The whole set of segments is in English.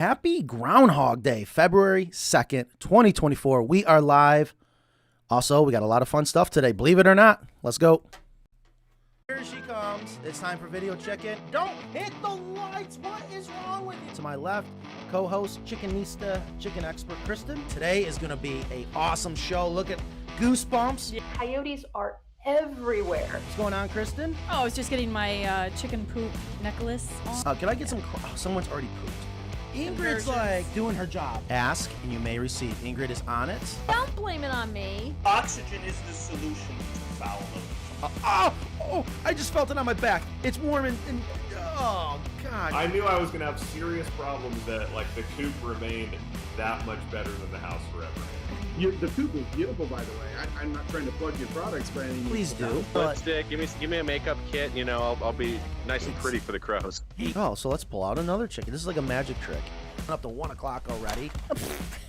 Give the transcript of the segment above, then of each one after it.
Happy Ground Hog Day, February 2nd, 2024. We are live. Also, we got a lot of fun stuff today. Believe it or not, let's go. Here she comes. It's time for Video Chicken. Don't hit the lights. What is wrong with you? To my left, co-host, chickenista, chicken expert, Kristen. Today is going to be an awesome show. Look at goosebumps. Coyotes are everywhere. What's going on, Kristen? Oh, I was just getting my chicken poop necklace on. Can I get some? Someone's already pooped. Ingrid's like doing her job. Ask and you may receive. Ingrid is on it. Don't blame it on me. Oxygen is the solution to foul odors. I just felt it on my back. It's warm and oh, God. I knew I was going to have serious problems that, like, the coop remained that much better than the house forever. The coop is beautiful, by the way. I'm not trying to plug your products by any means. Please do. Lipstick, give me a makeup kit. You know, I'll be nice and pretty for the crows. Oh, so let's pull out another chicken. This is like a magic trick. Up to 1 o'clock already.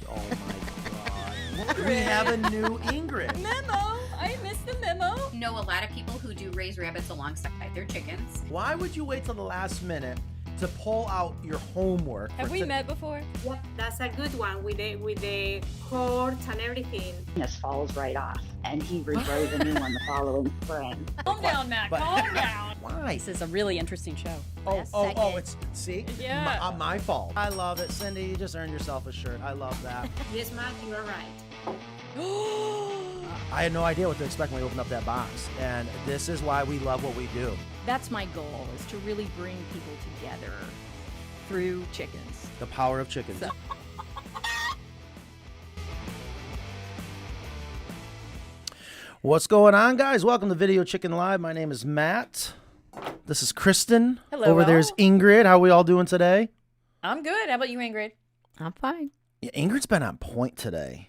Oh my God. We have a new Ingrid. Memo. I missed the memo. Know a lot of people who do raise rabbits alongside their chickens. Why would you wait till the last minute to pull out your homework? Have we met before? Yeah, that's a good one with the cords and everything. This falls right off, and he regrows a new one the following spring. Calm down, Matt. Calm down. Why? This is a really interesting show. Oh, it's, see? Yeah. My fault. I love it. Cindy, you just earned yourself a shirt. I love that. Yes, Matt, you are right. I had no idea what to expect when we opened up that box. And this is why we love what we do. That's my goal, is to really bring people together through chickens. The power of chickens. So. What's going on, guys? Welcome to Video Chicken Live. My name is Matt. This is Kristen. Hello. Over there's Ingrid. How are we all doing today? I'm good. How about you, Ingrid? I'm fine. Yeah, Ingrid's been on point today.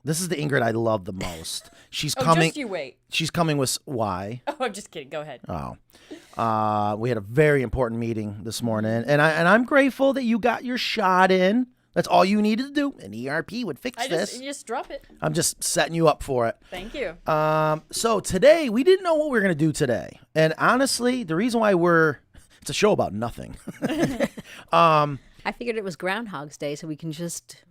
This is the Ingrid I love the most. She's coming. Just you wait. She's coming with why? Oh, I'm just kidding. Go ahead. Oh, we had a very important meeting this morning, and I'm grateful that you got your shot in. That's all you needed to do. An ERP would fix this. You just drop it. I'm just setting you up for it. Thank you. So today we didn't know what we were gonna do today, and honestly, the reason why it's a show about nothing. I figured it was Groundhog's Day, so we can just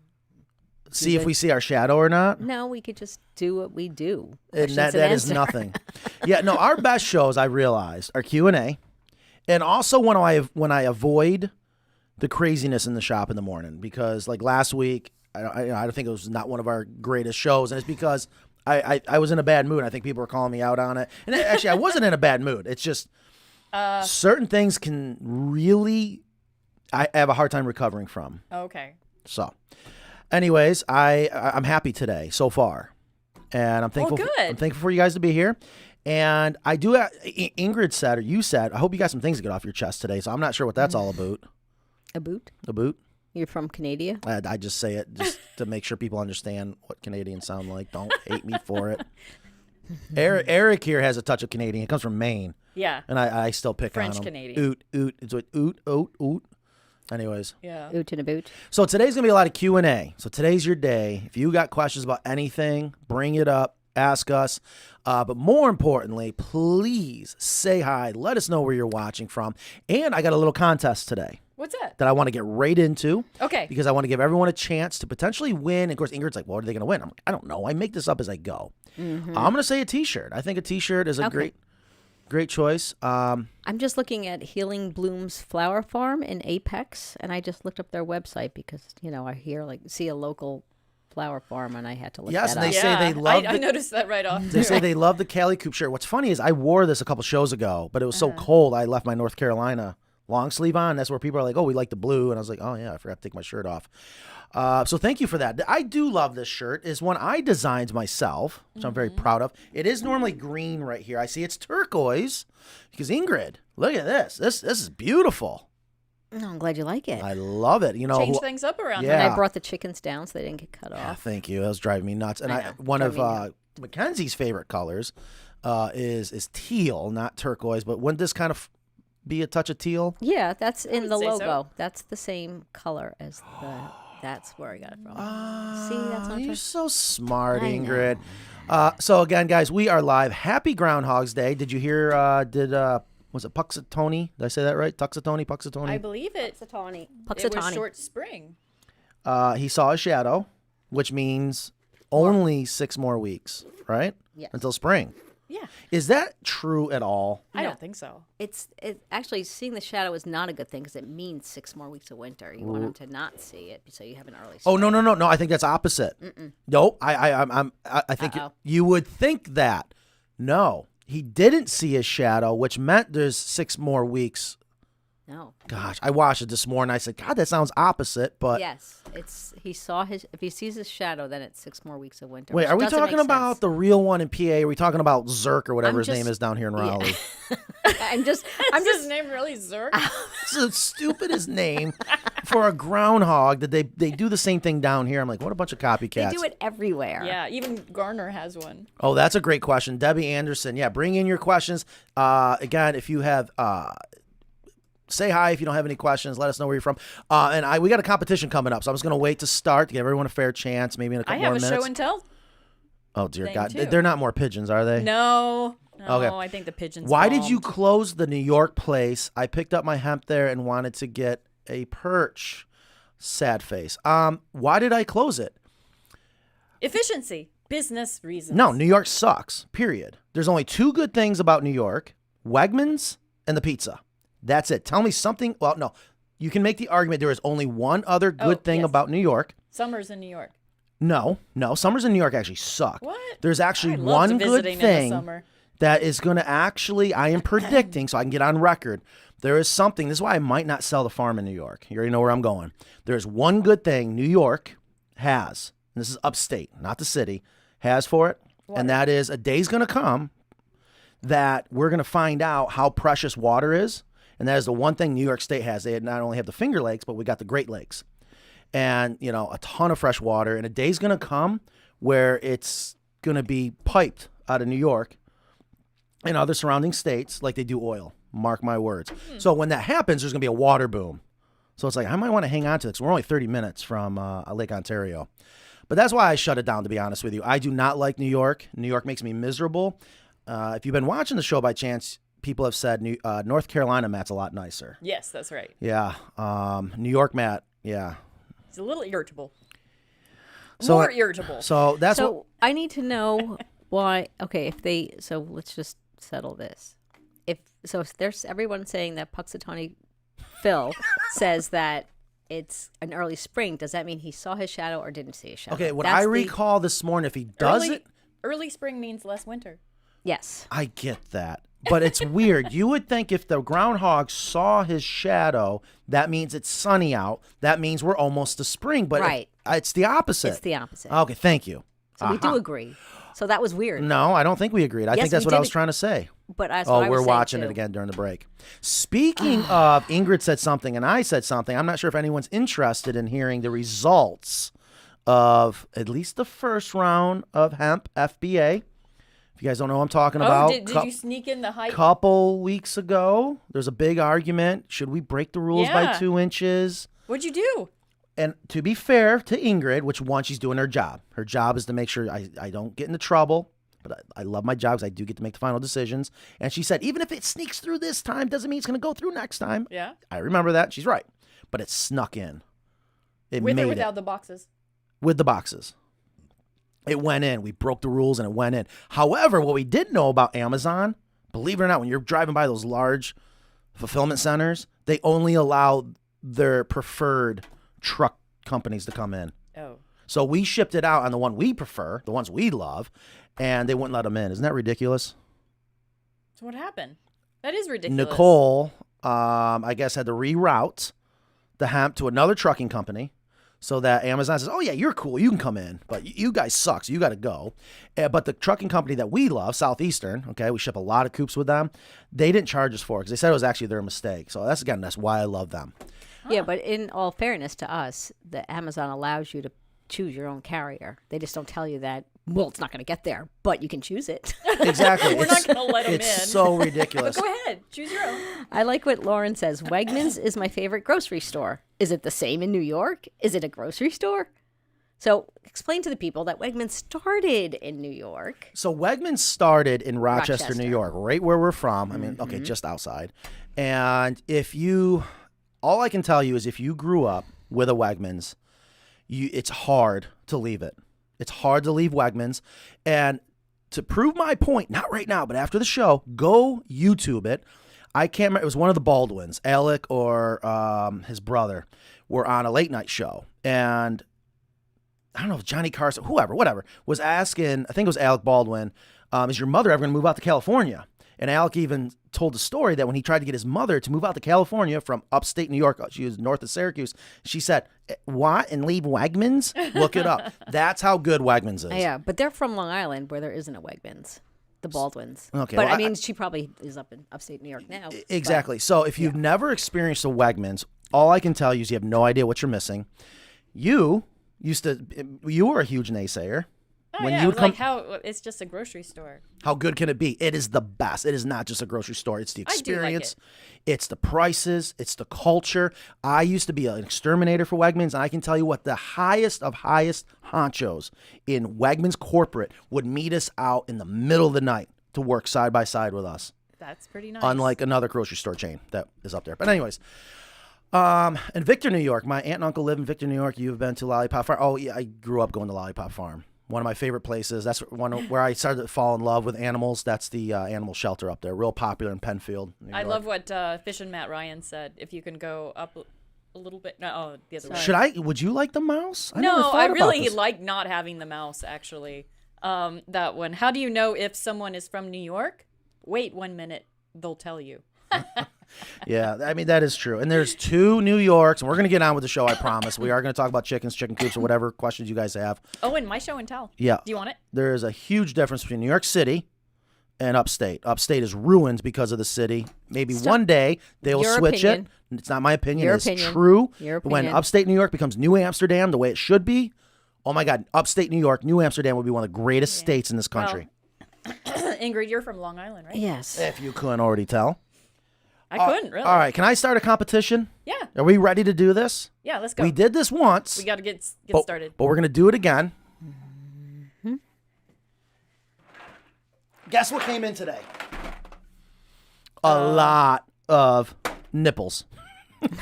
see if we see our shadow or not. No, we could just do what we do. And that is nothing. Yeah, no, our best shows, I realized, are Q&A, and also when I avoid the craziness in the shop in the morning, because like last week, I don't think it was not one of our greatest shows, and it's because I was in a bad mood. I think people were calling me out on it, and actually I wasn't in a bad mood. It's just certain things can really, I have a hard time recovering from. Okay. So, anyways, I'm happy today so far, and I'm thankful. Good. I'm thankful for you guys to be here, and I do. Ingrid said, or you said, I hope you got some things to get off your chest today. So I'm not sure what that's all about. A boot? A boot? You're from Canada? I just say it just to make sure people understand what Canadians sound like. Don't hate me for it. Eric here has a touch of Canadian. It comes from Maine. Yeah. And I still pick on him. French Canadian. Oot. It's like oot. Anyways. Yeah. Oot and a boot. So today's going to be a lot of Q&A. So today's your day. If you got questions about anything, bring it up. Ask us. But more importantly, please say hi. Let us know where you're watching from. And I got a little contest today. What's that? That I want to get right into. Okay. Because I want to give everyone a chance to potentially win. And of course, Ingrid's like, well, what are they going to win? I'm like, I don't know. I make this up as I go. Mm-hmm. I'm going to say a T-shirt. I think a T-shirt is a great choice. I'm just looking at Healing Blooms Flower Farm in Apex, and I just looked up their website because, I see a local flower farm, and I had to look that up. Yes, and they say they love I noticed that right off. They say they love the Cali Coop shirt. What's funny is I wore this a couple shows ago, but it was so cold I left my North Carolina long sleeve on. That's where people are like, oh, we like the blue. And I was like, oh, yeah, I forgot to take my shirt off. So thank you for that. I do love this shirt. It's one I designed myself, which I'm very proud of. It is normally green right here. I see it's turquoise because Ingrid, look at this. This is beautiful. Oh, I'm glad you like it. I love it. Change things up around yeah. And I brought the chickens down so they didn't get cut off. Thank you. That was driving me nuts. And one of Mackenzie's favorite colors is teal, not turquoise. But wouldn't this kind of be a touch of teal? Yeah, that's in the logo. So. That's the same color as the. That's where I got it from. See, that's not you're so smart, I Ingrid. So again, guys, we are live. Happy Groundhog's Day. Did you hear? Did Was it Puxatawny? Did I say that right? I Puxatawny? believe it. Puxatawny. It was short spring. He saw a shadow, which means only 6 more weeks, right? Yes. Until spring. Yeah. Is that true at all? I don't think so. It's actually seeing the shadow is not a good thing because it means 6 more weeks of winter. You want them to not see it so you have an early spring. Oh, no. I think that's opposite. No, I think you would think that. No, he didn't see his shadow, which meant there's 6 more weeks. No. Gosh, I watched it this morning. I said, God, that sounds opposite, but. Yes, if he sees his shadow, then it's 6 more weeks of winter. Wait, which are we doesn't talking make about sense. the real one in PA? Are we talking about Zerk or whatever I'm his name just- is down here in Raleigh? I'm just Is his name really Zerk? It's the stupidest name for a groundhog that they do the same thing down here. I'm like, what a bunch of copycats. they do it everywhere. Yeah, even Garner has one. Oh, that's a great question. Debbie Anderson. Yeah, bring in your questions. Again, if you have, say hi. If you don't have any questions, let us know where you're from. And we got a competition coming up, so I'm just going to wait to start to give everyone a fair chance, maybe in a I couple have more a minutes. show and tell. Oh, dear thing, God. too. They're not more pigeons, are they? No, Okay. I think the pigeons. Why did you bombed. close the New York place? I picked up my hemp there and wanted to get a perch. Sad face. Why did I close it? Efficiency, business reasons. No, New York sucks, period. There's only 2 good things about New York, Wegmans and the pizza. That's it. Tell me something. Well, no, you can make the argument there is only one other good thing yes. about New York. Summers in New York. No, summers in New York actually suck. What? There's actually I loved one good visiting in the thing summer. that is going to actually, I am predicting, so I can get on record. There is something, this is why I might not sell the farm in New York. You already know where I'm going. There's one good thing New York has, and this is upstate, not the city, has for it, and that is a day's going to come that we're going to find out how precious water is, and that is the one thing New York State has. They not only have the Finger Lakes, but we got the Great Lakes. And, a ton of fresh water, and a day's going to come where it's going to be piped out of New York and other surrounding states like they do oil. Mark my words. So when that happens, there's going to be a water boom. So it's like, I might want to hang on to this. We're only 30 minutes from Lake Ontario. But that's why I shut it down, to be honest with you. I do not like New York. New York makes me miserable. If you've been watching the show by chance, people have said North Carolina Matt's a lot nicer. Yes, that's right. Yeah. New York Matt, yeah. It's a little irritable. So, More irritable. So that's So what. I need to know why. Okay, so let's just settle this. If there's everyone saying that Puxatawny Phil says that it's an early spring, does that mean he saw his shadow or didn't see his shadow? Okay, what That's I the- recall this morning, if he does it, Early spring means less winter. Yes. I get that. But it's weird. You would think if the groundhog saw his shadow, that means it's sunny out. That means we're almost to spring. But Right. it's the opposite. It's the opposite. Okay, thank you. So we do agree. So that was weird. No, I don't think we agreed. I Yes, think that's we what I did was trying to say. But that's what I was we're saying, watching too. it again during the break. Speaking of, Ingrid said something and I said something. I'm not sure if anyone's interested in hearing the results of at least the first round of Hemp FBA. If you guys don't know what I'm talking about. Did you sneak in the hype? Couple weeks ago, there's a big argument. Should we break the rules by Yeah. 2 inches? What'd you do? And to be fair to Ingrid, which one, she's doing her job. Her job is to make sure I don't get into trouble. But I love my job because I do get to make the final decisions. And she said, even if it sneaks through this time, doesn't mean it's going to go through next time. Yeah. I remember that. She's right. But it snuck in. It With made or without it. the boxes? With the boxes. It went in. We broke the rules and it went in. However, what we did know about Amazon, believe it or not, when you're driving by those large fulfillment centers, they only allow their preferred truck companies to come in. Oh. So we shipped it out on the one we prefer, the ones we love, and they wouldn't let them in. Isn't that ridiculous? So what happened? That is ridiculous. Nicole, I guess, had to reroute the hemp to another trucking company so that Amazon says, oh, yeah, you're cool. You can come in, but you guys suck, so you got to go. But the trucking company that we love, Southeastern, okay, we ship a lot of coops with them, they didn't charge us for it because they said it was actually their mistake. So that's why I love them. Yeah, but in all fairness to us, the Amazon allows you to choose your own carrier. They just don't tell you that, well, it's not going to get there, but you can choose it. Exactly. We're not going to let them in. It's so ridiculous. But go ahead. Choose your own. I like what Lauren says. Wegmans is my favorite grocery store. Is it the same in New York? Is it a grocery store? So explain to the people that Wegmans started in New York. So Wegmans started in Rochester, Rochester. New York, right where we're from. I mean, okay, just outside. And all I can tell you is if you grew up with a Wegmans, it's hard to leave it. It's hard to leave Wegmans. And to prove my point, not right now, but after the show, go YouTube it. I can't remember. It was one of the Baldwins, Alec or his brother, were on a late night show. And I don't know if Johnny Carson, whatever, was asking, I think it was Alec Baldwin, is your mother ever going to move out to California? And Alec even told the story that when he tried to get his mother to move out to California from upstate New York, she was north of Syracuse, she said, what, and leave Wegmans? Look it up. That's how good Wegmans is. Yeah, but they're from Long Island where there isn't a Wegmans. The Baldwins. Okay, but well, I mean, she probably is up in upstate New York now. Exactly. So if you've never experienced a Wegmans, all I can tell you is you have no idea what you're missing. You were a huge naysayer. Oh, when yeah, you it would was come, like how it's just a grocery store. how good can it be? It is the best. It is not just a grocery store. It's the I do like experience. it. It's the prices. It's the culture. I used to be an exterminator for Wegmans, and I can tell you what the highest of highest honchos in Wegmans corporate would meet us out in the middle of the night to work side by side with us. That's pretty nice. Unlike another grocery store chain that is up there. But anyways, in Victor, New York, my aunt and uncle live in Victor, New York. You've been to Lollipop Farm. Oh, yeah, I grew up going to Lollipop Farm. One of my favorite places. That's one where I started to fall in love with animals. That's the animal shelter up there. Real popular in Penfield, New I York. love what Fish and Matt Ryan said. If you can go up a little bit. No, the other way. Would you like the mouse? I never No, thought I about really this. like not having the mouse, actually. That one. How do you know if someone is from New York? Wait 1 minute. They'll tell you. Yeah, I mean, that is true. And there's 2 New Yorks, and we're going to get on with the show, I promise. We are going to talk about chickens, chicken coops, or whatever questions you guys have. Oh, and my show and tell. Yeah. Do you want it? There is a huge difference between New York City and upstate. Upstate is ruined because of the city. Maybe one day they'll Your switch opinion. it. It's not my opinion. Your It's opinion. true. Your When opinion. upstate New York becomes New Amsterdam the way it should be, oh my God, upstate New York, New Amsterdam would be one of the greatest states in this country. Ingrid, you're from Long Island, right? Yes. If you couldn't already tell. I couldn't, really. All right, can I start a competition? Yeah. Are we ready to do this? Yeah, let's go. We did this once. We got to get but, started. But we're going to do it again. Guess what came in today? A lot of nipples.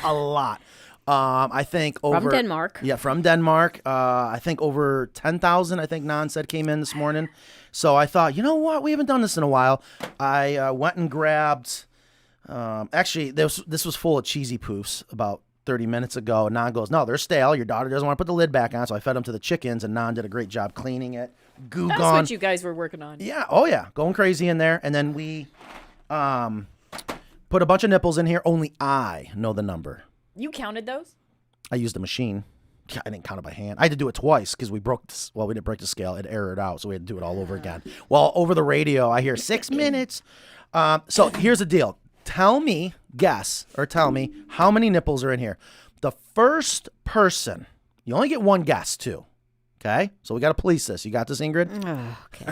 A lot. I think over... From Denmark. Yeah, from Denmark. I think over 10,000, I think Nan said came in this morning. So I thought, you know what? We haven't done this in a while. I went and grabbed... actually, this was full of cheesy poofs about 30 minutes ago. And Nan goes, no, they're stale. Your daughter doesn't want to put the lid back on. So I fed them to the chickens, and Nan did a great job cleaning it. Goo That's gone. what you guys were working on. Yeah. Oh, yeah. Going crazy in there. And then we put a bunch of nipples in here. Only I know the number. You counted those? I used a machine. I didn't count it by hand. I had to do it twice because we didn't break the scale. It errored out, so we had to do it all over again. Well, over the radio, I hear 6 minutes. So here's the deal. Tell me how many nipples are in here. The first person, you only get one guess, too. Okay? So we got to police this. You got this, Ingrid? Oh, okay.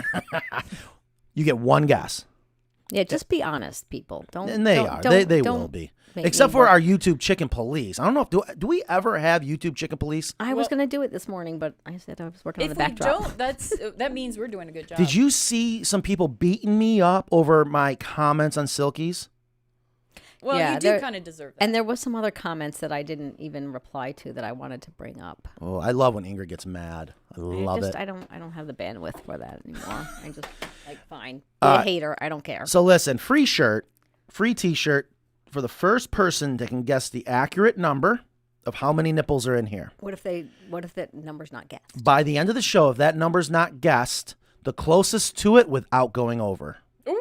You get one guess. Yeah, just be honest, people. Don't. And they don't- are. don't- They don't will be. make Except me for work. our YouTube chicken police. I don't know if do we ever have YouTube chicken police? I was going to do it this morning, but I said I was working on If the we backdrop. don't, that means we're doing a good job. Did you see some people beating me up over my comments on Silkies? Well, Yeah, you do there- kind of deserve that. And there was some other comments that I didn't even reply to that I wanted to bring up. Oh, I love when Ingrid gets mad. I love it. I don't have the bandwidth for that anymore. I just like fine. Be a hater. I don't care. So listen, free shirt, free T-shirt for the first person that can guess the accurate number of how many nipples are in here. What if that number's not guessed? By the end of the show, if that number's not guessed, the closest to it without going over.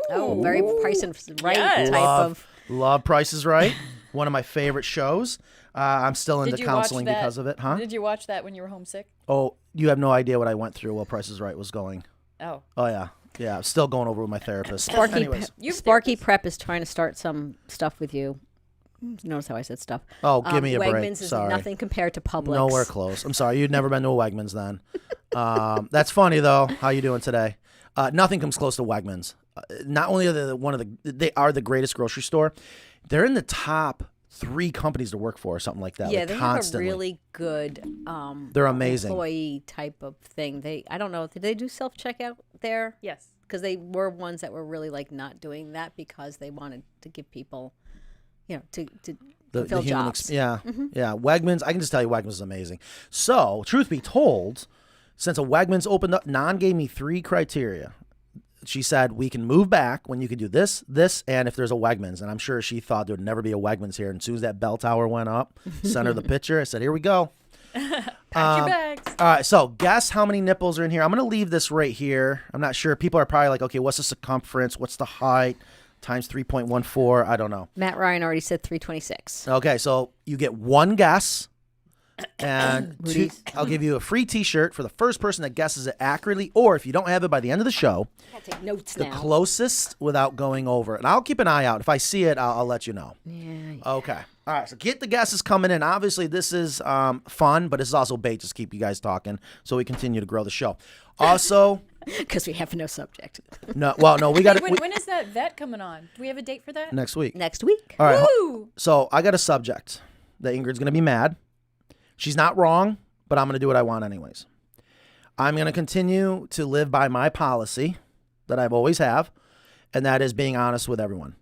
Oh, very price and right Yes. type of. Love Price is Right. One of my favorite shows. I'm still into Did you watch counseling that- because of it, huh? Did you watch that when you were homesick? Oh, you have no idea what I went through while Price is Right was going. Oh. Oh, yeah. Yeah, I'm still going over with my therapist. Sparky, Anyways. Sparky Prep is trying to start some stuff with you. Notice how I said stuff. Oh, give me a break. Wegmans is Sorry. nothing compared to Publix. Nowhere close. I'm sorry. You'd never been to a Wegmans then. That's funny, though. How you doing today? Nothing comes close to Wegmans. Not only are they they are the greatest grocery store, they're in the top 3 companies to work for or something like that. Yeah, like, they constantly. have a really good They're amazing. employee type of thing. I don't know, did they do self-checkout there? Yes. Because they were ones that were really like not doing that because they wanted to give people, you know, to fulfill human jobs. yeah. Wegmans, I can just tell you Wegmans is amazing. So, truth be told, since a Wegmans opened up, Non gave me 3 criteria. She said, we can move back when you can do this, and if there's a Wegmans. And I'm sure she thought there would never be a Wegmans here. And as soon as that bell tower went up, sent her the picture. I said, here we go. Pack your bags. All right, so guess how many nipples are in here. I'm going to leave this right here. I'm not sure. People are probably like, okay, what's the circumference? What's the height? Times 3.14. I don't know. Matt Ryan already said 326. Okay, so you get 1 guess. And I'll give you a free T-shirt for the first person that guesses it accurately, or if you don't have it by the end of the show, I gotta take notes the now. closest without going over. And I'll keep an eye out. If I see it, I'll let you know. Yeah. Okay. All right. So get the guesses coming in. Obviously, this is fun, but this is also bait just to keep you guys talking, so we continue to grow the show. Also, Because we have no subject. no. We got it When is that vet coming on? Do we have a date for that? next week. Next week. All right. Woo! So I got a subject that Ingrid's going to be mad. She's not wrong, but I'm going to do what I want anyways. I'm going to continue to live by my policy that I've always have, and that is being honest with everyone.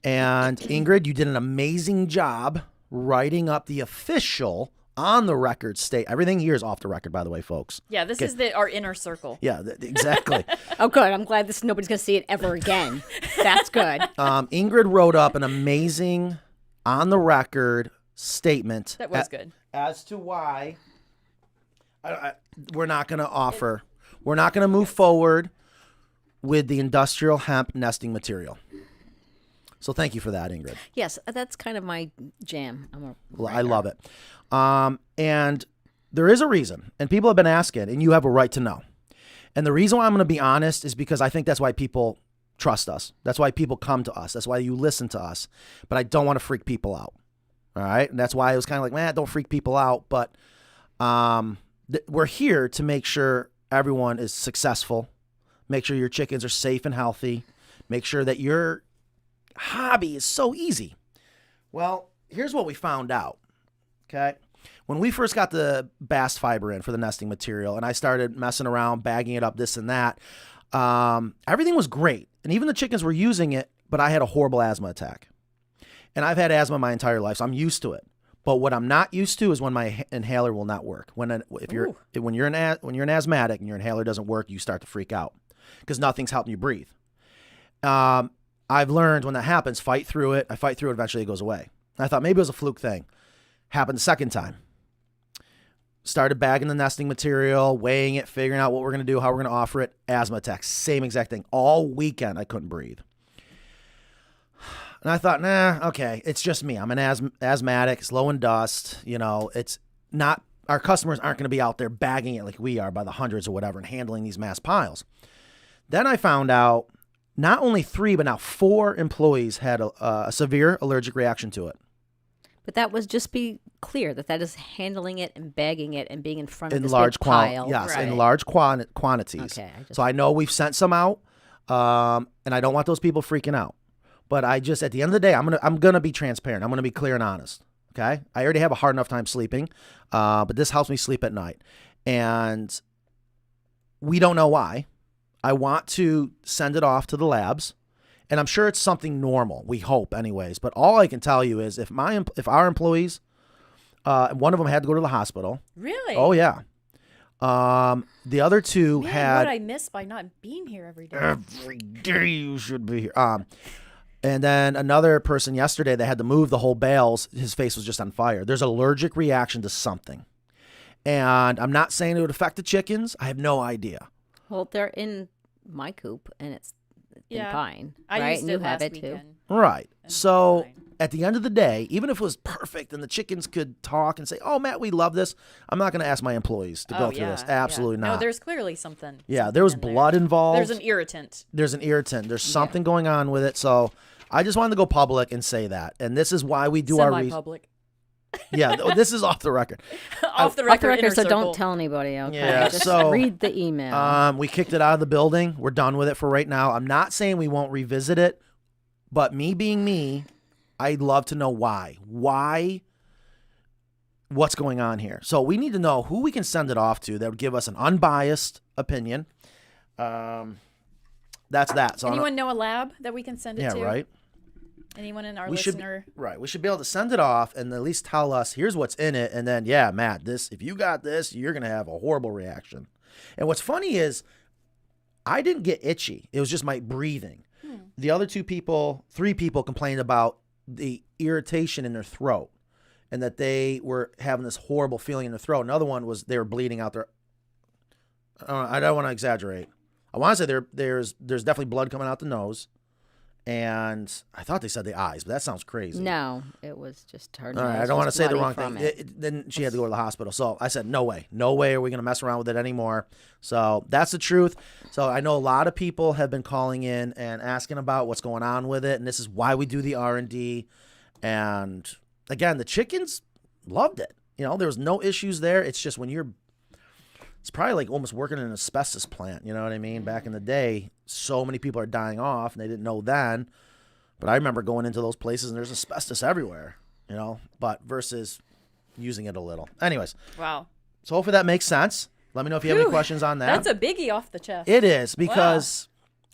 And Ingrid, you did an amazing job writing up the official on the record state. Everything here is off the record, by the way, folks. Yeah, this is our inner circle. Yeah, exactly. Oh, good. I'm glad nobody's going to see it ever again. That's good. Ingrid wrote up an amazing on the record statement. That was good. As to why we're not going to offer, we're not going to move forward with the industrial hemp nesting material. So thank you for that, Ingrid. Yes, that's kind of my jam. I love it. And there is a reason, and people have been asking, and you have a right to know. And the reason why I'm going to be honest is because I think that's why people trust us. That's why people come to us. That's why you listen to us. But I don't want to freak people out. All right. And that's why I was kind of like, man, don't freak people out. But we're here to make sure everyone is successful, make sure your chickens are safe and healthy, make sure that your hobby is so easy. Well, here's what we found out. Okay. When we first got the bast fiber in for the nesting material and I started messing around, bagging it up, this and that, everything was great. And even the chickens were using it, but I had a horrible asthma attack. And I've had asthma my entire life, so I'm used to it. But what I'm not used to is when my inhaler will not work. When you're an asthmatic and your inhaler doesn't work, you start to freak out because nothing's helping you breathe. I've learned when that happens, fight through it. I fight through it. Eventually, it goes away. I thought maybe it was a fluke thing. Happened the second time. Started bagging the nesting material, weighing it, figuring out what we're going to do, how we're going to offer it. Asthma attack, same exact thing. All weekend, I couldn't breathe. And I thought, nah, okay, it's just me. I'm an asthmatic. It's low in dust. You know, it's not, our customers aren't going to be out there bagging it like we are by the hundreds or whatever and handling these mass piles. Then I found out not only 3, but now 4 employees had a severe allergic reaction to it. But that was just be clear that is handling it and bagging it and being in front of In this large big pile. Yes, Right. in large quantities. Okay. So I know we've sent some out, and I don't want those people freaking out. But I just, at the end of the day, I'm gonna be transparent. I'm gonna be clear and honest. Okay. I already have a hard enough time sleeping, but this helps me sleep at night. And we don't know why. I want to send it off to the labs, and I'm sure it's something normal. We hope, anyways. But all I can tell you is, if our employees, one of them had to go to the hospital. Really? Oh yeah. The other 2 Man, had. what I miss by not being here every day. Every day you should be here. And then another person yesterday, they had to move the whole bales. His face was just on fire. There's an allergic reaction to something. And I'm not saying it would affect the chickens. I have no idea. Well, they're in my coop, and it's been fine. I right? used And it you have last it too. weekend. Right. And So fine. at the end of the day, even if it was perfect and the chickens could talk and say, oh, Matt, we love this, I'm not going to ask my employees to go through this. Absolutely not. No, there's clearly something. Yeah, there was in there. blood involved. There's an irritant. There's something going on with it. So I just wanted to go public and say that. And this is why we do our research. Semi-public. Yeah, this is off the record. Off the Off the record, record, inner so circle. don't tell anybody, okay? Yeah, Just so, read the email. We kicked it out of the building. We're done with it for right now. I'm not saying we won't revisit it, but me being me, I'd love to know why. Why? What's going on here? So we need to know who we can send it off to that would give us an unbiased opinion. That's that. So Anyone know a lab that we can send it to? yeah, right. Anyone in our We listener? We should be able to send it off and at least tell us, here's what's in it. And then, yeah, Matt, if you got this, you're going to have a horrible reaction. And what's funny is I didn't get itchy. It was just my breathing. The other 3 people complained about the irritation in their throat and that they were having this horrible feeling in their throat. Another one was they were bleeding out their, I don't want to exaggerate. I want to say there's definitely blood coming out the nose. And I thought they said the eyes, but that sounds crazy. No, it was just her. All right, I don't want to say the wrong thing. Then she had to go to the hospital. So I said, no way are we going to mess around with it anymore. So that's the truth. So I know a lot of people have been calling in and asking about what's going on with it, and this is why we do the R&D. And again, the chickens loved it. There was no issues there. It's just it's probably like almost working in an asbestos plant. You know what I mean? Back in the day, so many people are dying off, and they didn't know then. But I remember going into those places, and there's asbestos everywhere, but versus using it a little. Anyways. Wow. So hopefully that makes sense. Let me know if you have any questions on that. That's a biggie off the chest. It is, because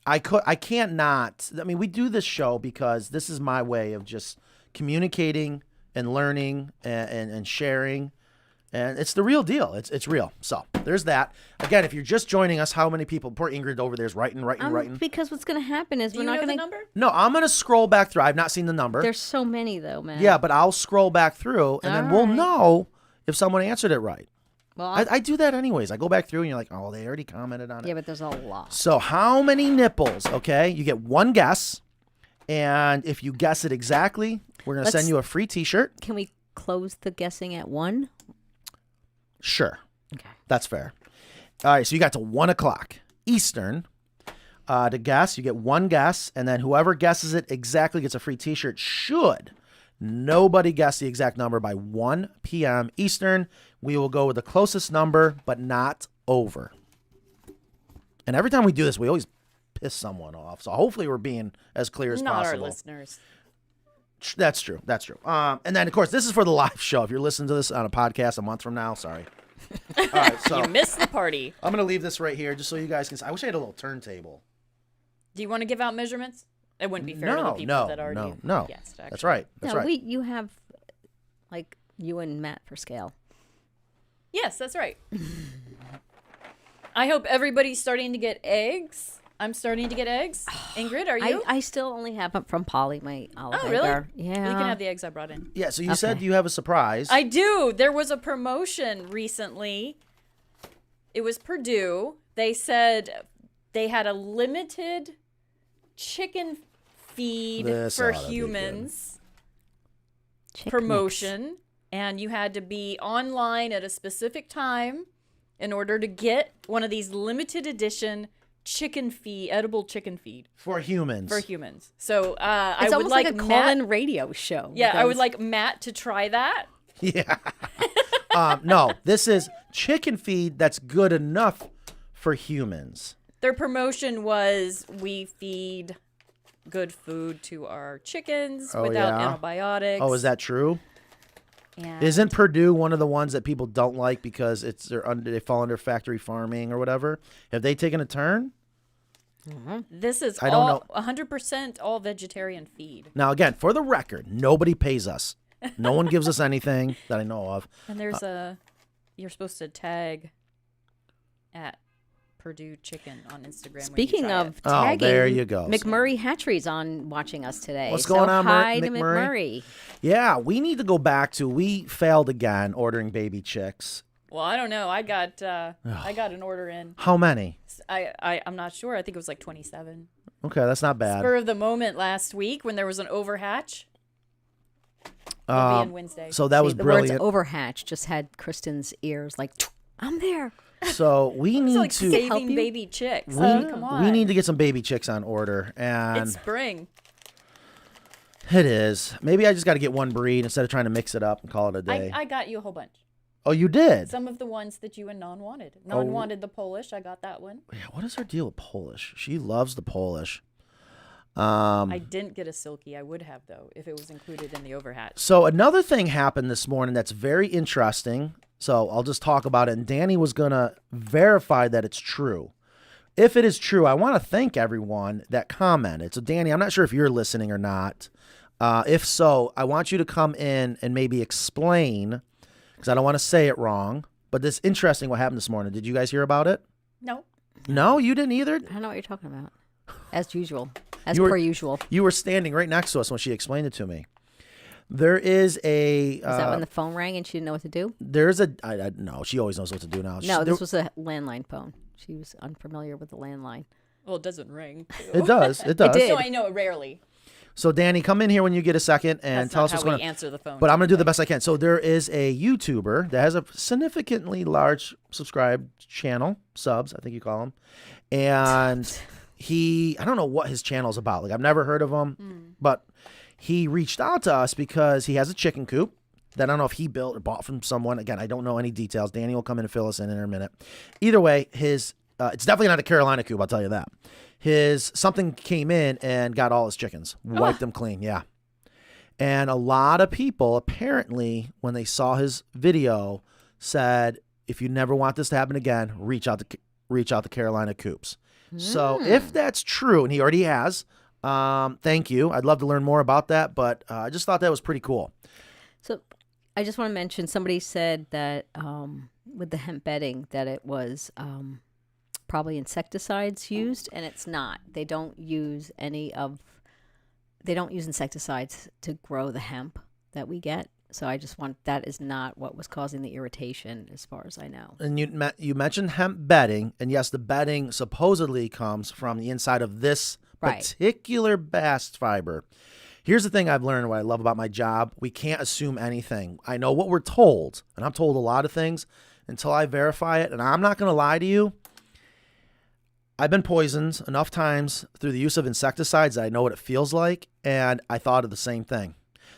I can't not. I mean, we do this show because this is my way of just communicating and learning and sharing. And it's the real deal. It's real. So there's that. Again, if you're just joining us, how many people? Poor Ingrid over there is writing. Because what's going to happen is Do we're you not know going the to. number? No, I'm going to scroll back through. I've not seen the number. There's so many though, man. Yeah, but I'll scroll back through, and then we'll know if someone answered it right. Well, I do that anyways. I go back through, and you're like, oh, they already commented on it. yeah, but there's a lot. So how many nipples? Okay, you get one guess, and if you guess it exactly, we're going to send you a free T-shirt. Can we close the guessing at 1? Sure. Okay. That's fair. All right, so you got to 1 o'clock Eastern to guess. You get one guess, and then whoever guesses it exactly gets a free T-shirt. Should nobody guess the exact number by 1 p.m. Eastern, we will go with the closest number, but not over. And every time we do this, we always piss someone off. So hopefully we're being as clear as Not possible. our listeners. That's true. And then, of course, this is for the live show. If you're listening to this on a podcast a month from now, sorry. All right, so You missed the party. I'm going to leave this right here just so you guys can see. I wish I had a little turntable. Do you want to give out measurements? It wouldn't be fair to the people that already guessed. Actually. That's right. That's no, right. you have like you and Matt for scale. Yes, that's right. I hope everybody's starting to get eggs. I'm starting to get eggs. Ingrid, are you? I still only have them from Polly, my olive Oh, really? egg. Yeah. You can have the eggs I brought in. Yeah, so you said you have a surprise. I do. There was a promotion recently. It was Purdue. They said they had a limited chicken feed for humans promotion. And you had to be online at a specific time in order to get one of these limited edition chicken feed, edible chicken feed for humans. So I it's would almost like a call-in radio show. Yeah, I would like Matt to try that. Yeah. No, this is chicken feed that's good enough for humans. Their promotion was we feed good food to our chickens without antibiotics. Oh, is that true? And Isn't Purdue one of the ones that people don't like because they fall under factory farming or whatever? Have they taken a turn? This is I don't know. 100% all vegetarian feed. Now, again, for the record, nobody pays us. No one gives us anything that I know of. And there's you're supposed to tag at Purdue Chicken on Instagram. Speaking when you try of it. tagging, there you go. McMurray Hatchery's on watching us today. What's going on, hi to McMurray? Yeah, we need to go back to, we failed again ordering baby chicks. Well, I don't know. I got an order in. How many? I'm not sure. I think it was like 27. Okay, that's not bad. Spur of the moment last week when there was an overhatch. It'll be in Wednesday. So that was the brilliant. words overhatch just had Kristen's ears like, I'm there. So we need like to saving baby chicks. Come on. We need to get some baby chicks on order, and It's spring. it is. Maybe I just got to get one breed instead of trying to mix it up and call it a day. I got you a whole bunch. Oh, you did? Some of the ones that you and Non wanted. Non wanted the Polish. I got that one. Yeah, what is her deal with Polish? She loves the Polish. I didn't get a silky. I would have, though, if it was included in the overhatch. So another thing happened this morning that's very interesting. So I'll just talk about it. And Danny was going to verify that it's true. If it is true, I want to thank everyone that commented. So Danny, I'm not sure if you're listening or not. If so, I want you to come in and maybe explain, because I don't want to say it wrong. But this interesting what happened this morning. Did you guys hear about it? No. No, you didn't either? I don't know what you're talking about. As usual. Per usual. You were standing right next to us when she explained it to me. There is a... Is that when the phone rang and she didn't know what to do? There's a... no, she always knows what to do now. No, this was a landline phone. She was unfamiliar with the landline. Well, it doesn't ring. It does. It does. It did. So I know it rarely. So Danny, come in here when you get a second and That's tell not us what's how going we on. answer the phone. But I'm going to do the best I can. So there is a YouTuber that has a significantly large subscribed channel, subs, I think you call them. And I don't know what his channel's about. Like, I've never heard of him, but he reached out to us because he has a chicken coop that I don't know if he built or bought from someone. Again, I don't know any details. Danny will come in and fill us in a minute. Either way, it's definitely not a Carolina coop, I'll tell you that. Something came in and got all his chickens, wiped them clean, yeah. And a lot of people, apparently, when they saw his video, said, if you never want this to happen again, reach out to Carolina Coops. So if that's true, and he already has, thank you. I'd love to learn more about that, but I just thought that was pretty cool. So I just want to mention, somebody said that with the hemp bedding, that it was probably insecticides used, and it's not. They don't use insecticides to grow the hemp that we get. So that is not what was causing the irritation, as far as I know. And you mentioned hemp bedding, and yes, the bedding supposedly comes from the inside of this particular bast fiber. Here's the thing I've learned, what I love about my job. We can't assume anything. I know what we're told, and I'm told a lot of things until I verify it, and I'm not going to lie to you. I've been poisoned enough times through the use of insecticides that I know what it feels like, and I thought of the same thing.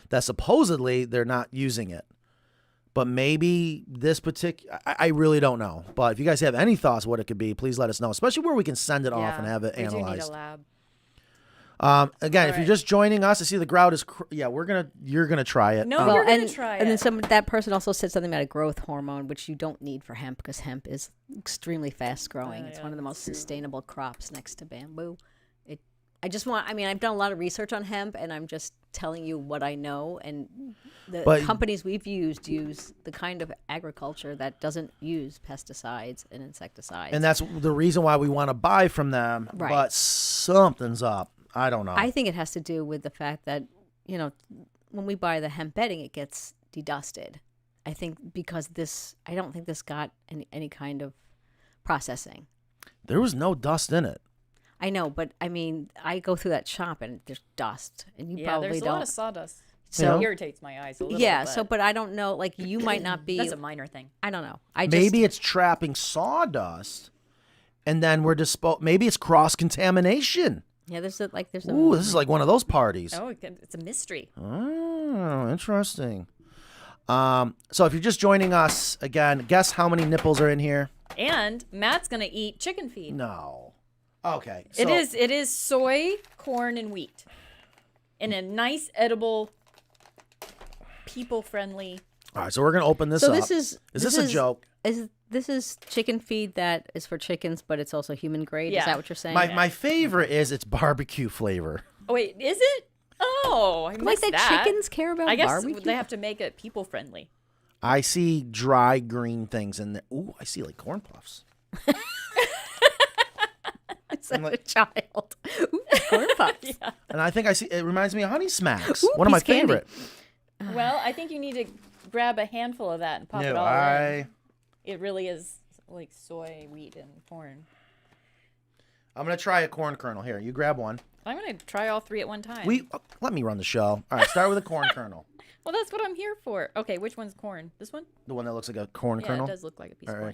That supposedly they're not using it. But maybe this particular... I really don't know. But if you guys have any thoughts what it could be, please let us know, especially where we can send it off and have it analyzed. We do need a lab. Again, if you're just joining us, I see the ground is... you're going to try it. No, you're going to try it. And then that person also said something about a growth hormone, which you don't need for hemp, because hemp is extremely fast growing. It's one of the most sustainable crops next to bamboo. I've done a lot of research on hemp, and I'm just telling you what I know. And the companies we've used use the kind of agriculture that doesn't use pesticides and insecticides. And that's the reason why we want to buy from them. Right. But something's up. I don't know. I think it has to do with the fact that, when we buy the hemp bedding, it gets dedusted. I think because I don't think this got any kind of processing. There was no dust in it. I know, but I go through that shop and there's dust, and you probably there's don't. a lot of sawdust. So it irritates my eyes a little. Yeah. But But I don't know. Like, you might not be. That's a minor thing. I don't know. Maybe it's trapping sawdust, and then maybe it's cross contamination. Yeah. This is like one of those parties. Oh, it's a mystery. Oh, interesting. So if you're just joining us again, guess how many nipples are in here? And Matt's gonna eat chicken feed. No. Okay. So it is soy, corn, and wheat, in a nice, edible, people-friendly. All right, so we're gonna open this up. Is this a joke? This is chicken feed that is for chickens, but it's also human grade. Yeah. Is that what you're saying? My favorite is it's barbecue flavor. Oh wait, is it? Oh, I missed that. Chickens care about barbecue? I guess they have to make it people-friendly. I see dry green things in there. Ooh, I see like corn puffs. Such a child. Ooh, corn puffs. Yeah. And I think I see. It reminds me of Honey Smacks. Ooh, one of my piece of candy. favorite. Well, I think you need to grab a handful of that and pop it all in. It really is like soy, wheat, and corn. I'm gonna try a corn kernel. Here, you grab one. I'm gonna try all three at one time. Let me run the show. All right, start with a corn kernel. Well, that's what I'm here for. Okay, which one's corn? This one? The one that looks like a corn kernel. Yeah, it does look like a piece of corn.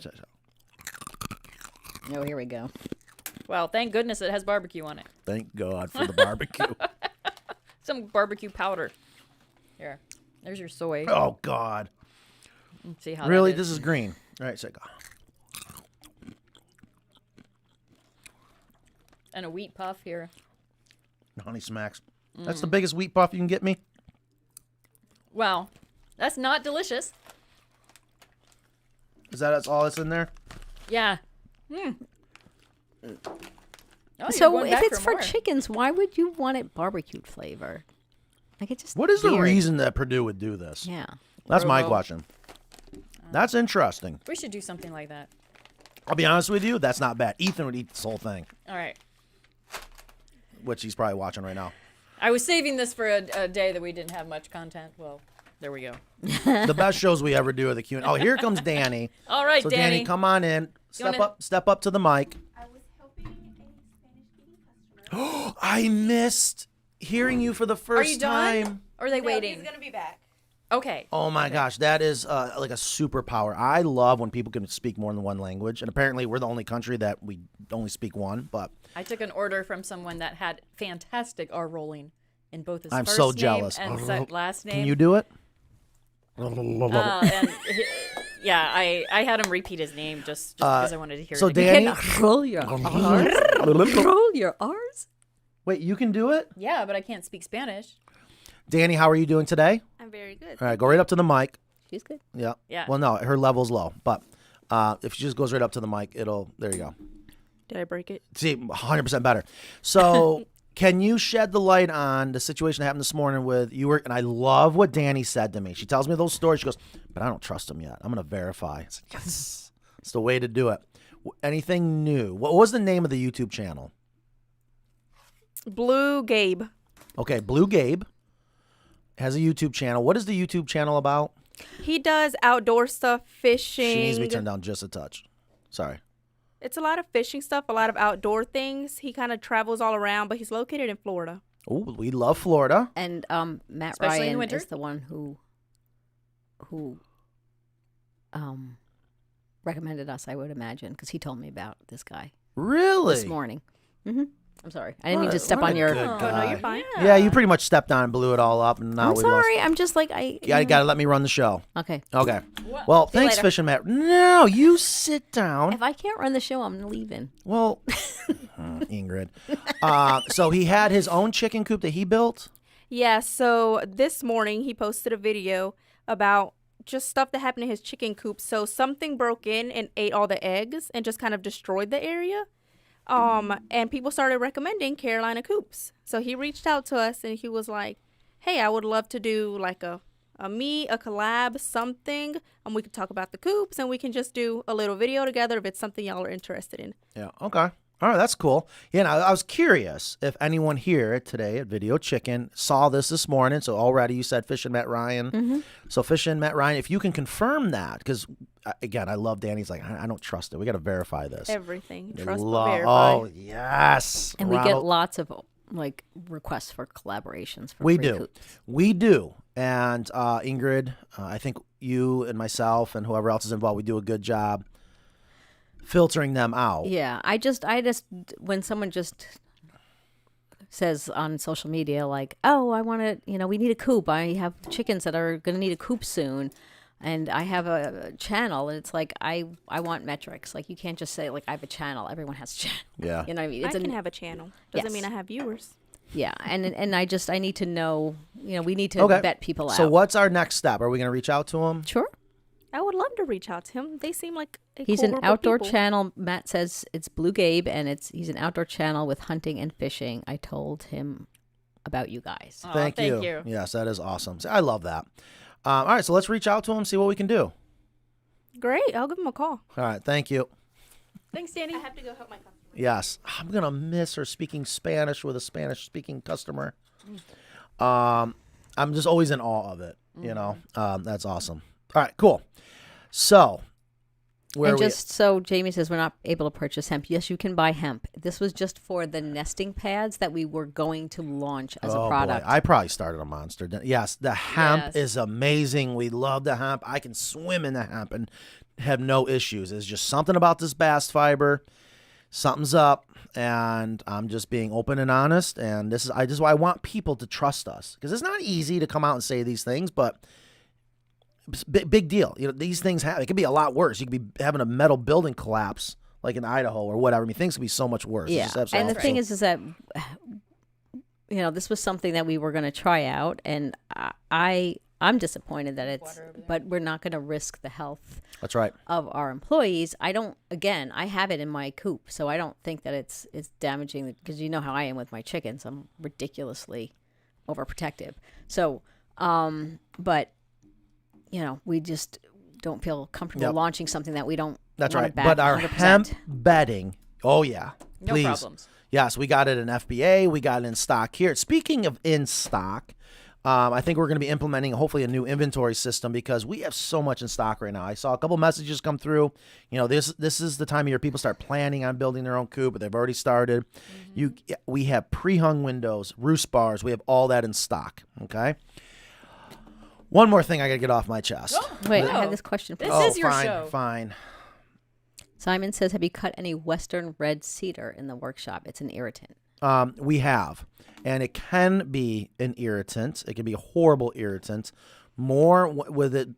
Oh, here we go. Well, thank goodness it has barbecue on it. Thank God for the barbecue. Some barbecue powder. Here, there's your soy. Oh God. Let's see how. Really, that is. this is green. All right, so go. And a wheat puff here. Honey smacks. That's the biggest wheat puff you can get me. Well, that's not delicious. That's all that's in there? Yeah. Oh, you're So going if back it's for more. chickens, why would you want it barbecued flavor? Like it just. What is the weird. reason that Purdue would do this? Yeah. That's my Provo. question. That's interesting. We should do something like that. I'll be honest with you, that's not bad. Ethan would eat this whole thing, All right. which he's probably watching right now. I was saving this for a day that we didn't have much content. Well, there we go. The best shows we ever do are the Q&A. Oh, here comes Danny. All right, So Danny. come on in. wanna- Step up to the mic. I was helping a Spanish-speaking customer. I missed hearing you for the first Are you done? time. Or are they waiting? He's gonna be back. Okay. Oh my gosh, that is like a superpower. I love when people can speak more than one language, and apparently we're the only country that we only speak one. But I took an order from someone that had fantastic R rolling in both his I'm first so name jealous. and last name. Can you do it? And yeah, I had him repeat his name just because I wanted to hear so it Danny, again. Roll your R's. Roll your R's. wait, you can do it? Yeah, but I can't speak Spanish. Danny, how are you doing today? I'm very good. All right, go right up to the mic. She's good. Yeah. Yeah. Well, no, her level's low, but if she just goes right up to the mic, there you go. Did I break it? See, 100% better. So, can you shed the light on the situation that happened this morning with you? And I love what Danny said to me. She tells me those stories. She goes, but I don't trust him yet. I'm going to verify. I said, yes, it's the way to do it. Anything new? What was the name of the YouTube channel? Blue Gabe. Okay, Blue Gabe has a YouTube channel. What is the YouTube channel about? He does outdoor stuff, fishing. She needs to be turned down just a touch. Sorry. It's a lot of fishing stuff, a lot of outdoor things. He kind of travels all around, but he's located in Florida. Oh, we love Florida. And Matt Especially in Ryan winter? is the one who recommended us, I would imagine, because he told me about this guy Really? this morning. I'm sorry. I didn't mean to step What on a your. good Oh, no, guy. you're fine. Yeah, you pretty much stepped on and blew it all up, and now I'm we sorry. lost. I'm just like You got to let me run the show. Okay. Okay. Well, See you thanks, later. Fish and Matt. No, you sit down. If I can't run the show, I'm leaving. Well, Ingrid. So he had his own chicken coop that he built. Yeah, so this morning he posted a video about just stuff that happened in his chicken coop. So something broke in and ate all the eggs and just kind of destroyed the area. And people started recommending Carolina Coops. So he reached out to us and he was like, hey, I would love to do like a collab, something. And we could talk about the coops and we can just do a little video together if it's something y'all are interested in. Yeah. Okay. All right. That's cool. Yeah. And I was curious if anyone here today at Video Chicken saw this morning. So already you said Fish and Matt Ryan. So Fish and Matt Ryan, if you can confirm that, because again, I love Danny's like, I don't trust it. We got to verify this. Everything. They Trust lo- but verify. Oh, yes. And we get Ronald- lots of like requests for collaborations. For We free do. coops. We do. And Ingrid, I think you and myself and whoever else is involved, we do a good job filtering them out. Yeah, I just when someone just says on social media like, "Oh, I want to, we need a coop. I have chickens that are going to need a coop soon." And I have a channel, and it's like I want metrics. Like you can't just say like I have a channel. Everyone has a channel. Yeah. You know what I mean? I can have a channel. Doesn't Yes. mean I have viewers. Yeah, and I need to know. We need to Okay. vet people out. So what's our next step? Are we going to reach out to them? Sure. I would love to reach out to him. They seem like a He's cool an group of outdoor people. channel. Matt says it's Blue Gabe, and he's an outdoor channel with hunting and fishing. I told him about you guys. Aw, Thank you. Yes, that is awesome. I love that. All right, so let's reach out to them, see what we can do. Great. I'll give him a call. All right, thank you. Thanks, Danny. I have to go help my customer. Yes, I'm going to miss her speaking Spanish with a Spanish-speaking customer. I'm just always in awe of it, That's awesome. All right, cool. So, where And are we? just so Jamie says we're not able to purchase hemp. Yes, you can buy hemp. This was just for the nesting pads that we were going to launch as a product. Boy. I probably started a monster. Yes, the hemp Yes. is amazing. We love the hemp. I can swim in the hemp and have no issues. It's just something about this bast fiber. Something's up, and I'm just being open and honest. And this is why I want people to trust us, because it's not easy to come out and say these things, but it's big deal. These things happen. It could be a lot worse. You could be having a metal building collapse, like in Idaho or whatever. I mean, things could be so much worse. It's Yeah, just and absolutely the thing awful. is that this was something that we were going to try out, and I'm disappointed that it's, but we're not going to risk the health. That's right. Of our employees. I have it in my coop, so I don't think that it's damaging, because you know how I am with my chickens. I'm ridiculously overprotective. So, but we just don't feel comfortable launching something that we don't. That's right. Back but our 100%. hemp bedding, oh yeah, please. No problems. Yes, we got it in FBA. We got it in stock here. Speaking of in stock, I think we're going to be implementing hopefully a new inventory system, because we have so much in stock right now. I saw a couple messages come through. This is the time of year people start planning on building their own coop, but they've already started. We have pre-hung windows, roost bars. We have all that in stock. Okay. One more thing I got to get off my chest. Wait, I have this question. This is your show. Fine. Simon says, have you cut any western red cedar in the workshop? It's an irritant. We have, and it can be an irritant. It can be a horrible irritant. More with it.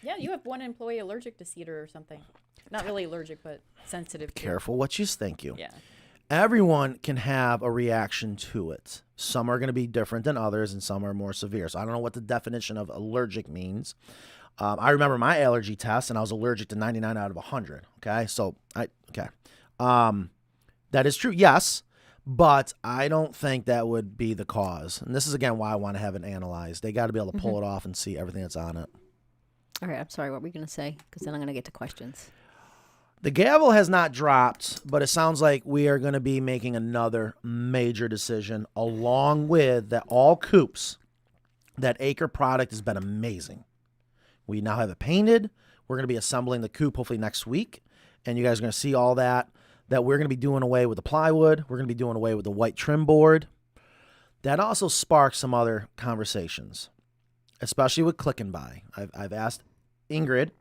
Yeah, you have one employee allergic to cedar or something. Not really allergic, but sensitive to it. Careful what you think. Yeah. Everyone can have a reaction to it. Some are going to be different than others, and some are more severe. So I don't know what the definition of allergic means. I remember my allergy test, and I was allergic to 99 out of 100. Okay, so that is true, yes, but I don't think that would be the cause. And this is, again, why I want to have it analyzed. They got to be able to pull it off and see everything that's on it. All right, I'm sorry, what were we going to say? Because then I'm going to get to questions. The gavel has not dropped, but it sounds like we are going to be making another major decision, along with that Our Coops. That acre product has been amazing. We now have it painted. We're going to be assembling the coop hopefully next week, and you guys are going to see all that we're going to be doing away with the plywood. We're going to be doing away with the white trim board. That also sparked some other conversations, especially with click and buy. I've asked Ingrid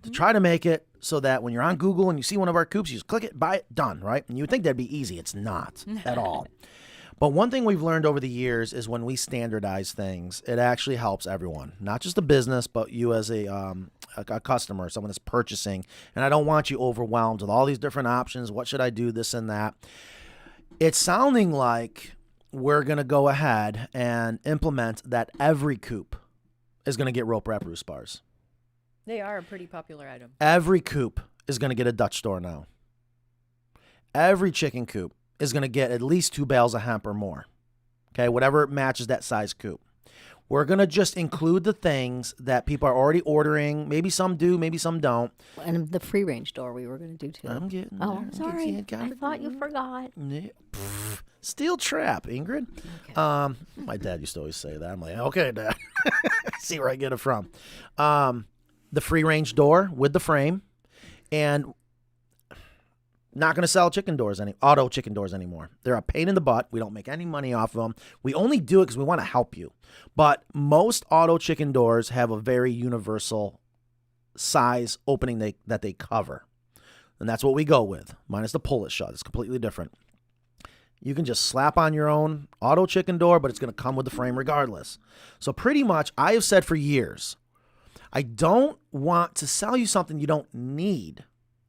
to try to make it so that when you're on Google and you see one of our coops, you just click it, buy it, done, right? And you would think that'd be easy. It's not at all. But one thing we've learned over the years is when we standardize things, it actually helps everyone, not just the business, but you as a customer, someone that's purchasing. And I don't want you overwhelmed with all these different options. What should I do? This and that. It's sounding like we're going to go ahead and implement that every coop is going to get rope wrap roost bars. They are a pretty popular item. Every coop is going to get a Dutch door now. Every chicken coop is going to get at least 2 bales of hemp or more. Okay, whatever matches that size coop. We're going to just include the things that people are already ordering. Maybe some do, maybe some don't. And the free range door we were going to do too. I'm getting Oh, there. I'm sorry. I thought you forgot. Yeah. Steel trap, Ingrid. Okay. My dad used to always say that. I'm like, okay, Dad. See where I get it from. The free range door with the frame, and not going to sell auto chicken doors anymore. They're a pain in the butt. We don't make any money off of them. We only do it because we want to help you. But most auto chicken doors have a very universal size opening that they cover. And that's what we go with, minus the pull it shut. It's completely different. You can just slap on your own auto chicken door, but it's going to come with the frame regardless. So pretty much, I have said for years, I don't want to sell you something you don't need.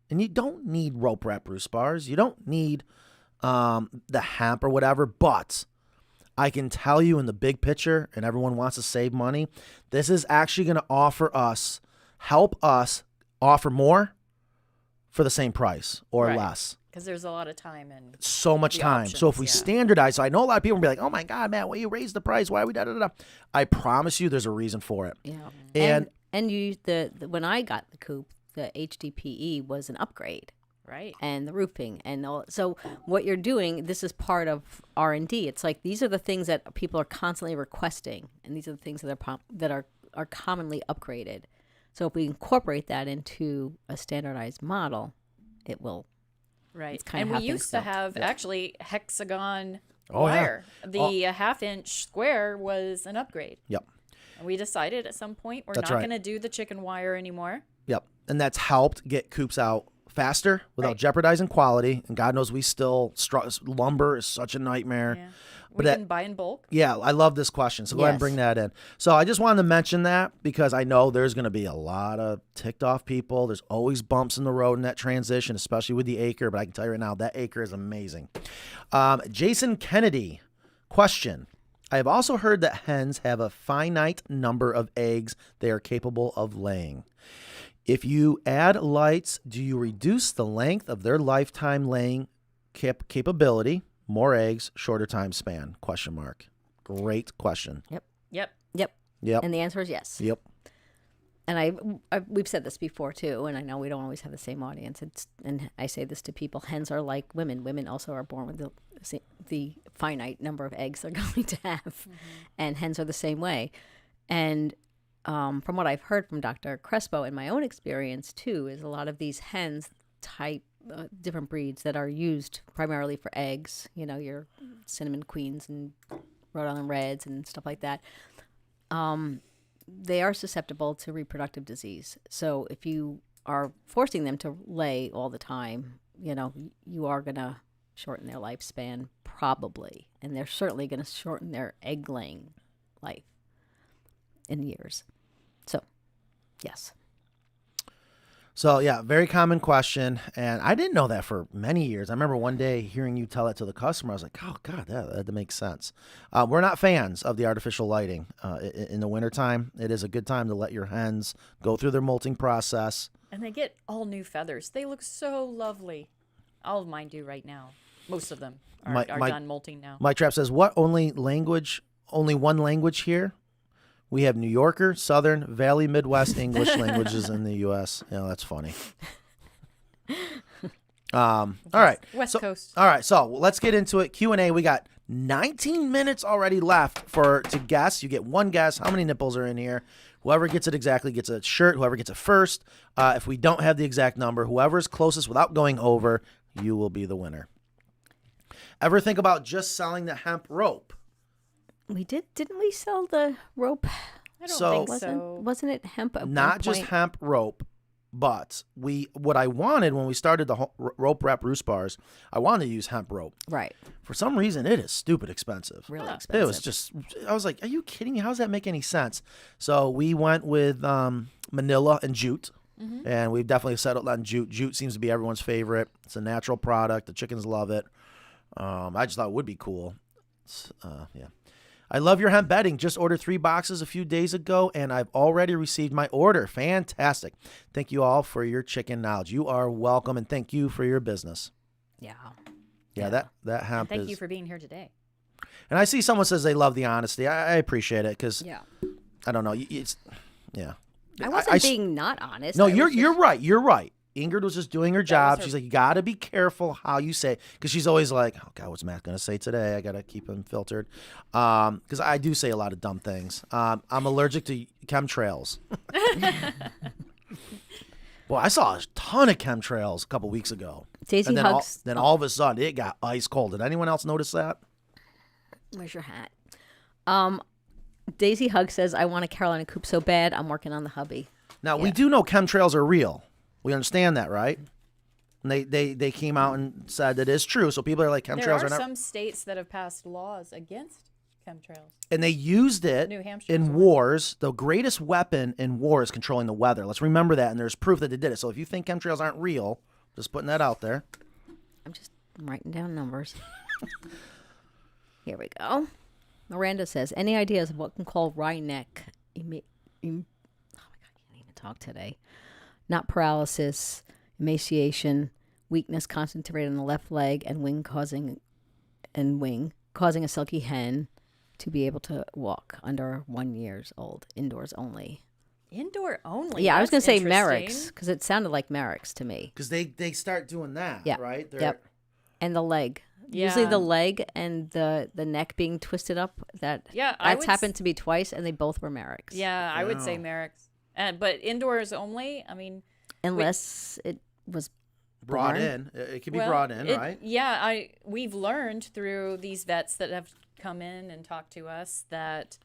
And you don't need rope wrap roost bars. You don't need the hemp or whatever. But I can tell you in the big picture, and everyone wants to save money, this is actually going to help us offer more for the same price or less. Because there's a lot of time and so much time. Options, so if we standardize, so I know a lot of people will be like, oh my God, Matt, why you raised the price? Why are we da-da-da-da? I promise you there's a reason for it. Yeah. And you when I got the coop, the HDPE was an upgrade, right? And the roofing and all. So what you're doing, this is part of R&D. It's like these are the things that people are constantly requesting, and these are the things that are commonly upgraded. So if we incorporate that into a standardized model, it will. Right. And we used to have actually hexagon Oh, wire. yeah. The half-inch square was an upgrade. Yep. And we decided at some point we're That's not right. going to do the chicken wire anymore. Yep. And that's helped get coops out faster without jeopardizing quality. And God knows we still lumber is such a nightmare. Yeah. We can buy in bulk. Yeah, I love this question. So go ahead and bring that in. So I just wanted to mention that because I know there's going to be a lot of ticked off people. There's always bumps in the road in that transition, especially with the acre. But I can tell you right now, that acre is amazing. Jason Kennedy Question. I have also heard that hens have a finite number of eggs they are capable of laying. If you add lights, do you reduce the length of their lifetime laying capability? More eggs, shorter time span? Question mark. Great question. Yep. Yep. And the answer is yes. Yep. And we've said this before too, and I know we don't always have the same audience. And I say this to people: hens are like women. Women also are born with the finite number of eggs they're going to have, and hens are the same way. And from what I've heard from Dr. Crespo and my own experience too, is a lot of these hens type different breeds that are used primarily for eggs. You know, your cinnamon queens and Rhode Island Reds and stuff like that. They are susceptible to reproductive disease. So if you are forcing them to lay all the time, you know, you are going to shorten their lifespan probably. And they're certainly going to shorten their egg laying life in years. So, yes. So, yeah, very common question. And I didn't know that for many years. I remember one day hearing you tell that to the customer. I was like, oh, God, that makes sense. We're not fans of the artificial lighting in the wintertime. It is a good time to let your hens go through their molting process. And they get all new feathers. They look so lovely. All of mine do right now. Most of them are done molting now. Mike Trap says, what only one language here? We have New Yorker, Southern, Valley, Midwest English languages in the U.S. Yeah, that's funny. All right. West Coast. All right, so let's get into it. Q&A. We got 19 minutes already left to guess. You get one guess. How many nipples are in here? Whoever gets it exactly gets a shirt. Whoever gets it first. If we don't have the exact number, whoever is closest without going over, you will be the winner. Ever think about just selling the hemp rope? We didn't we sell the rope? I don't think so. Wasn't it hemp at Not one just point? hemp rope, but what I wanted when we started the rope wrap roost bars, I wanted to use hemp rope. Right. For some reason, it is stupid expensive. Really expensive. It was just, I was like, are you kidding me? How does that make any sense? So we went with Manila and jute, and we've definitely settled on jute. Jute seems to be everyone's favorite. It's a natural product. The chickens love it. I just thought it would be cool. Yeah. I love your hemp bedding. Just ordered 3 boxes a few days ago, and I've already received my order. Fantastic. Thank you all for your chicken knowledge. You are welcome, and thank you for your business. Yeah. Yeah, that hemp Thank you for being here today. And I see someone says they love the honesty. I appreciate it because, Yeah. I don't know. It's, yeah. I wasn't being not honest. No, I was you're just- right. You're right. Ingrid was just doing her job. She's like, you got to be careful how you say it. Because she's always like, oh, God, what's Matt going to say today? I got to keep him filtered. Because I do say a lot of dumb things. I'm allergic to chemtrails. Well, I saw a ton of chemtrails a couple weeks ago. Daisy and then Hugs. all of a sudden, it got ice cold. Did anyone else notice that? Where's your hat? Daisy Hug says, I want a Carolina coop so bad. I'm working on the hubby. Now, we do know chemtrails are real. We understand that, right? And they came out and said that it's true. So people are like, chemtrails There are are not. some states that have passed laws against chemtrails. And they used it New Hampshire in is one. wars. The greatest weapon in war is controlling the weather. Let's remember that. And there's proof that they did it. So if you think chemtrails aren't real, just putting that out there. I'm writing down numbers. Here we go. Miranda says, any ideas of what can call wry neck? Oh my God, I can't even talk today. Not paralysis, emaciation, weakness concentrated on the left leg, and wing causing a silky hen to be able to walk under 1 year old, indoors only. Indoor only? Yeah, I was going to That's say Merrick's interesting. because it sounded like Merrick's to me. Because they start doing that, Yeah. right? Yep. And the leg. Usually Yeah. the leg and the neck being twisted up. That's happened to me twice, and they both were Merrick's. Yeah, I would say Merrick's. But indoors only, I mean... Unless it was Brought born. in. It could be brought in, right? Yeah, we've learned through these vets that have come in and talked to us that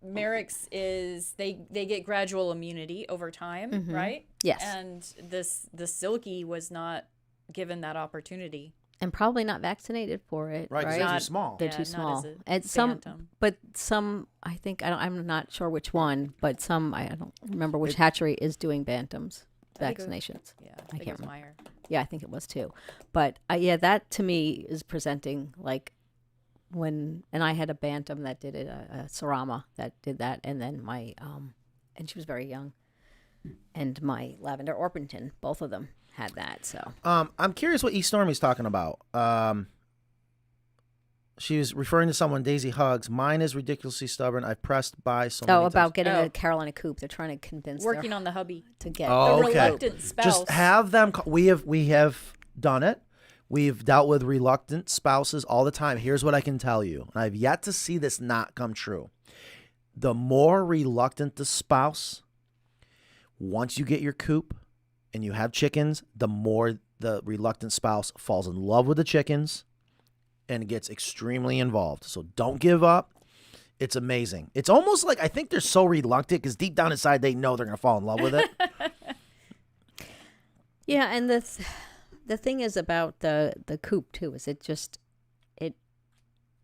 Merrick's is they get gradual immunity over time, right? Yes. And the silky was not given that opportunity. And probably not vaccinated for it, Right, right? because they're too small. They're Yeah, too not small. as a And some, phantom. but some, I think I'm not sure which one, but some I don't remember which hatchery is doing bantams I think it was- vaccinations. Yeah, I think can't it was remember. Meyer. Yeah, I think it was too. But yeah, that to me is presenting like when, and I had a bantam that did it, a Sarama that did that, and then my, and she was very young, and my Lavender Orpington, both of them had that. So I'm curious what E Stormy's talking about. She was referring to someone, Daisy Hugs. Mine is ridiculously stubborn. I've pressed by so many about times. getting a Carolina coop. They're trying to convince Working on the hubby. to get Oh, The okay. reluctant spouse. Just have them. We have done it. We've dealt with reluctant spouses all the time. Here's what I can tell you. And I've yet to see this not come true. The more reluctant the spouse, once you get your coop and you have chickens, the more the reluctant spouse falls in love with the chickens and gets extremely involved. So don't give up. It's amazing. It's almost like I think they're so reluctant because deep down inside they know they're going to fall in love with it. Yeah, and the thing is about the coop too is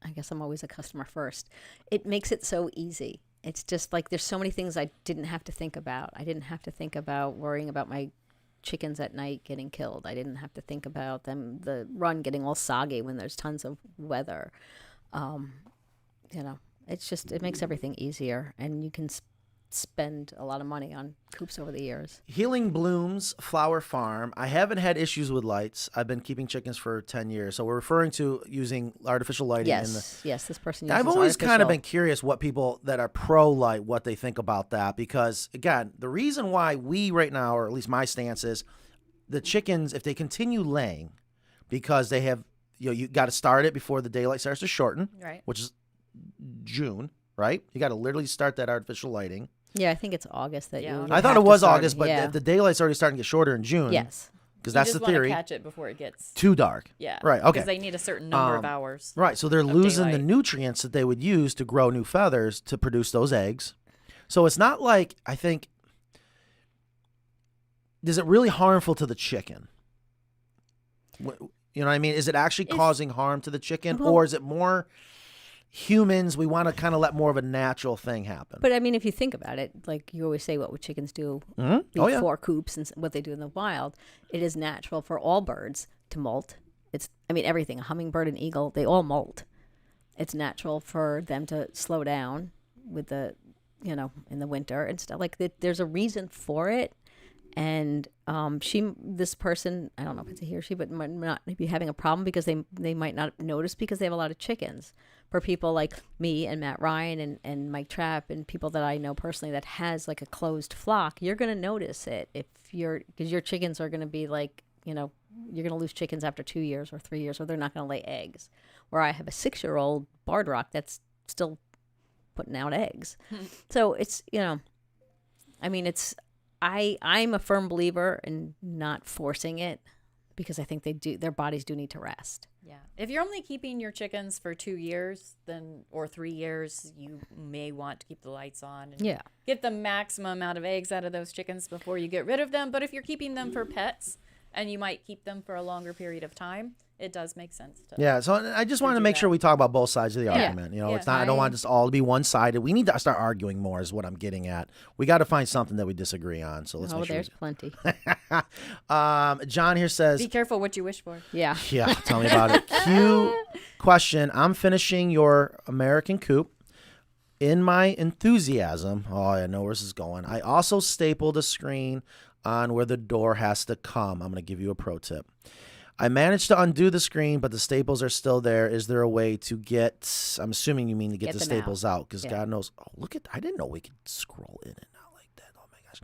I guess I'm always a customer first. It makes it so easy. It's just like there's so many things I didn't have to think about. I didn't have to think about worrying about my chickens at night getting killed. I didn't have to think about the run getting all soggy when there's tons of weather. It makes everything easier, and you can spend a lot of money on coops over the years. Healing Blooms Flower Farm. I haven't had issues with lights. I've been keeping chickens for 10 years. So we're referring to using artificial lighting. Yes, this person uses I've always kind of artificial. been curious what people that are pro-light, what they think about that. Because, again, the reason why we right now, or at least my stance is, the chickens, if they continue laying, because they have, you got to start it before the daylight starts to shorten, Right. which is June, right? You got to literally start that artificial lighting. Yeah, I think it's August that Yeah. you. I thought have it to was start August, it. but yeah. if the daylight's already starting to get shorter in June. Yes. Because that's the You just theory. want to catch it before it gets Too dark. Yeah. Right, okay. Because they need a certain number of hours. Right, so they're of losing the daylight. nutrients that they would use to grow new feathers to produce those eggs. So it's not like, I think, is it really harmful to the chicken? You know what I mean? Is it actually causing harm to the chicken, or is it more humans? We want to kind of let more of a natural thing happen. But I mean, if you think about it, like you always say, what would chickens do Oh, yeah. before coops and what they do in the wild? It is natural for all birds to molt. Everything, a hummingbird, an eagle, they all molt. It's natural for them to slow down with the, in the winter and stuff. Like there's a reason for it. And this person, I don't know if it's a he or she, but might not be having a problem because they might not notice because they have a lot of chickens. For people like me and Matt Ryan and Mike Trapp and people that I know personally that has like a closed flock, you're going to notice it because your chickens are going to be like, you're going to lose chickens after 2 years or 3 years, or they're not going to lay eggs. Where I have a 6-year-old barred rock that's still putting out eggs. So it's, I'm a firm believer in not forcing it because I think their bodies do need to rest. Yeah. If you're only keeping your chickens for 2 years, or 3 years, you may want to keep the lights on and get the maximum amount of eggs out of those chickens before you get rid of them. But if you're keeping them for pets and you might keep them for a longer period of time, it does make sense to. Yeah, so I just wanted to make sure we talk about both sides of the argument. It's not. I don't want this all to be one-sided. We need to start arguing more. Is what I'm getting at. We got to find something that we disagree on. So let's make sure. There's plenty. John here says, Be careful what you wish for. Yeah. Yeah, tell me about it. Q question. I'm finishing your American coop. In my enthusiasm, I know where this is going. I also stapled a screen on where the door has to come. I'm going to give you a pro tip. I managed to undo the screen, but the staples are still there. Is there a way to get, I'm assuming you mean to get the staples out, because God knows, I didn't know we could scroll in and out like that. Oh my gosh.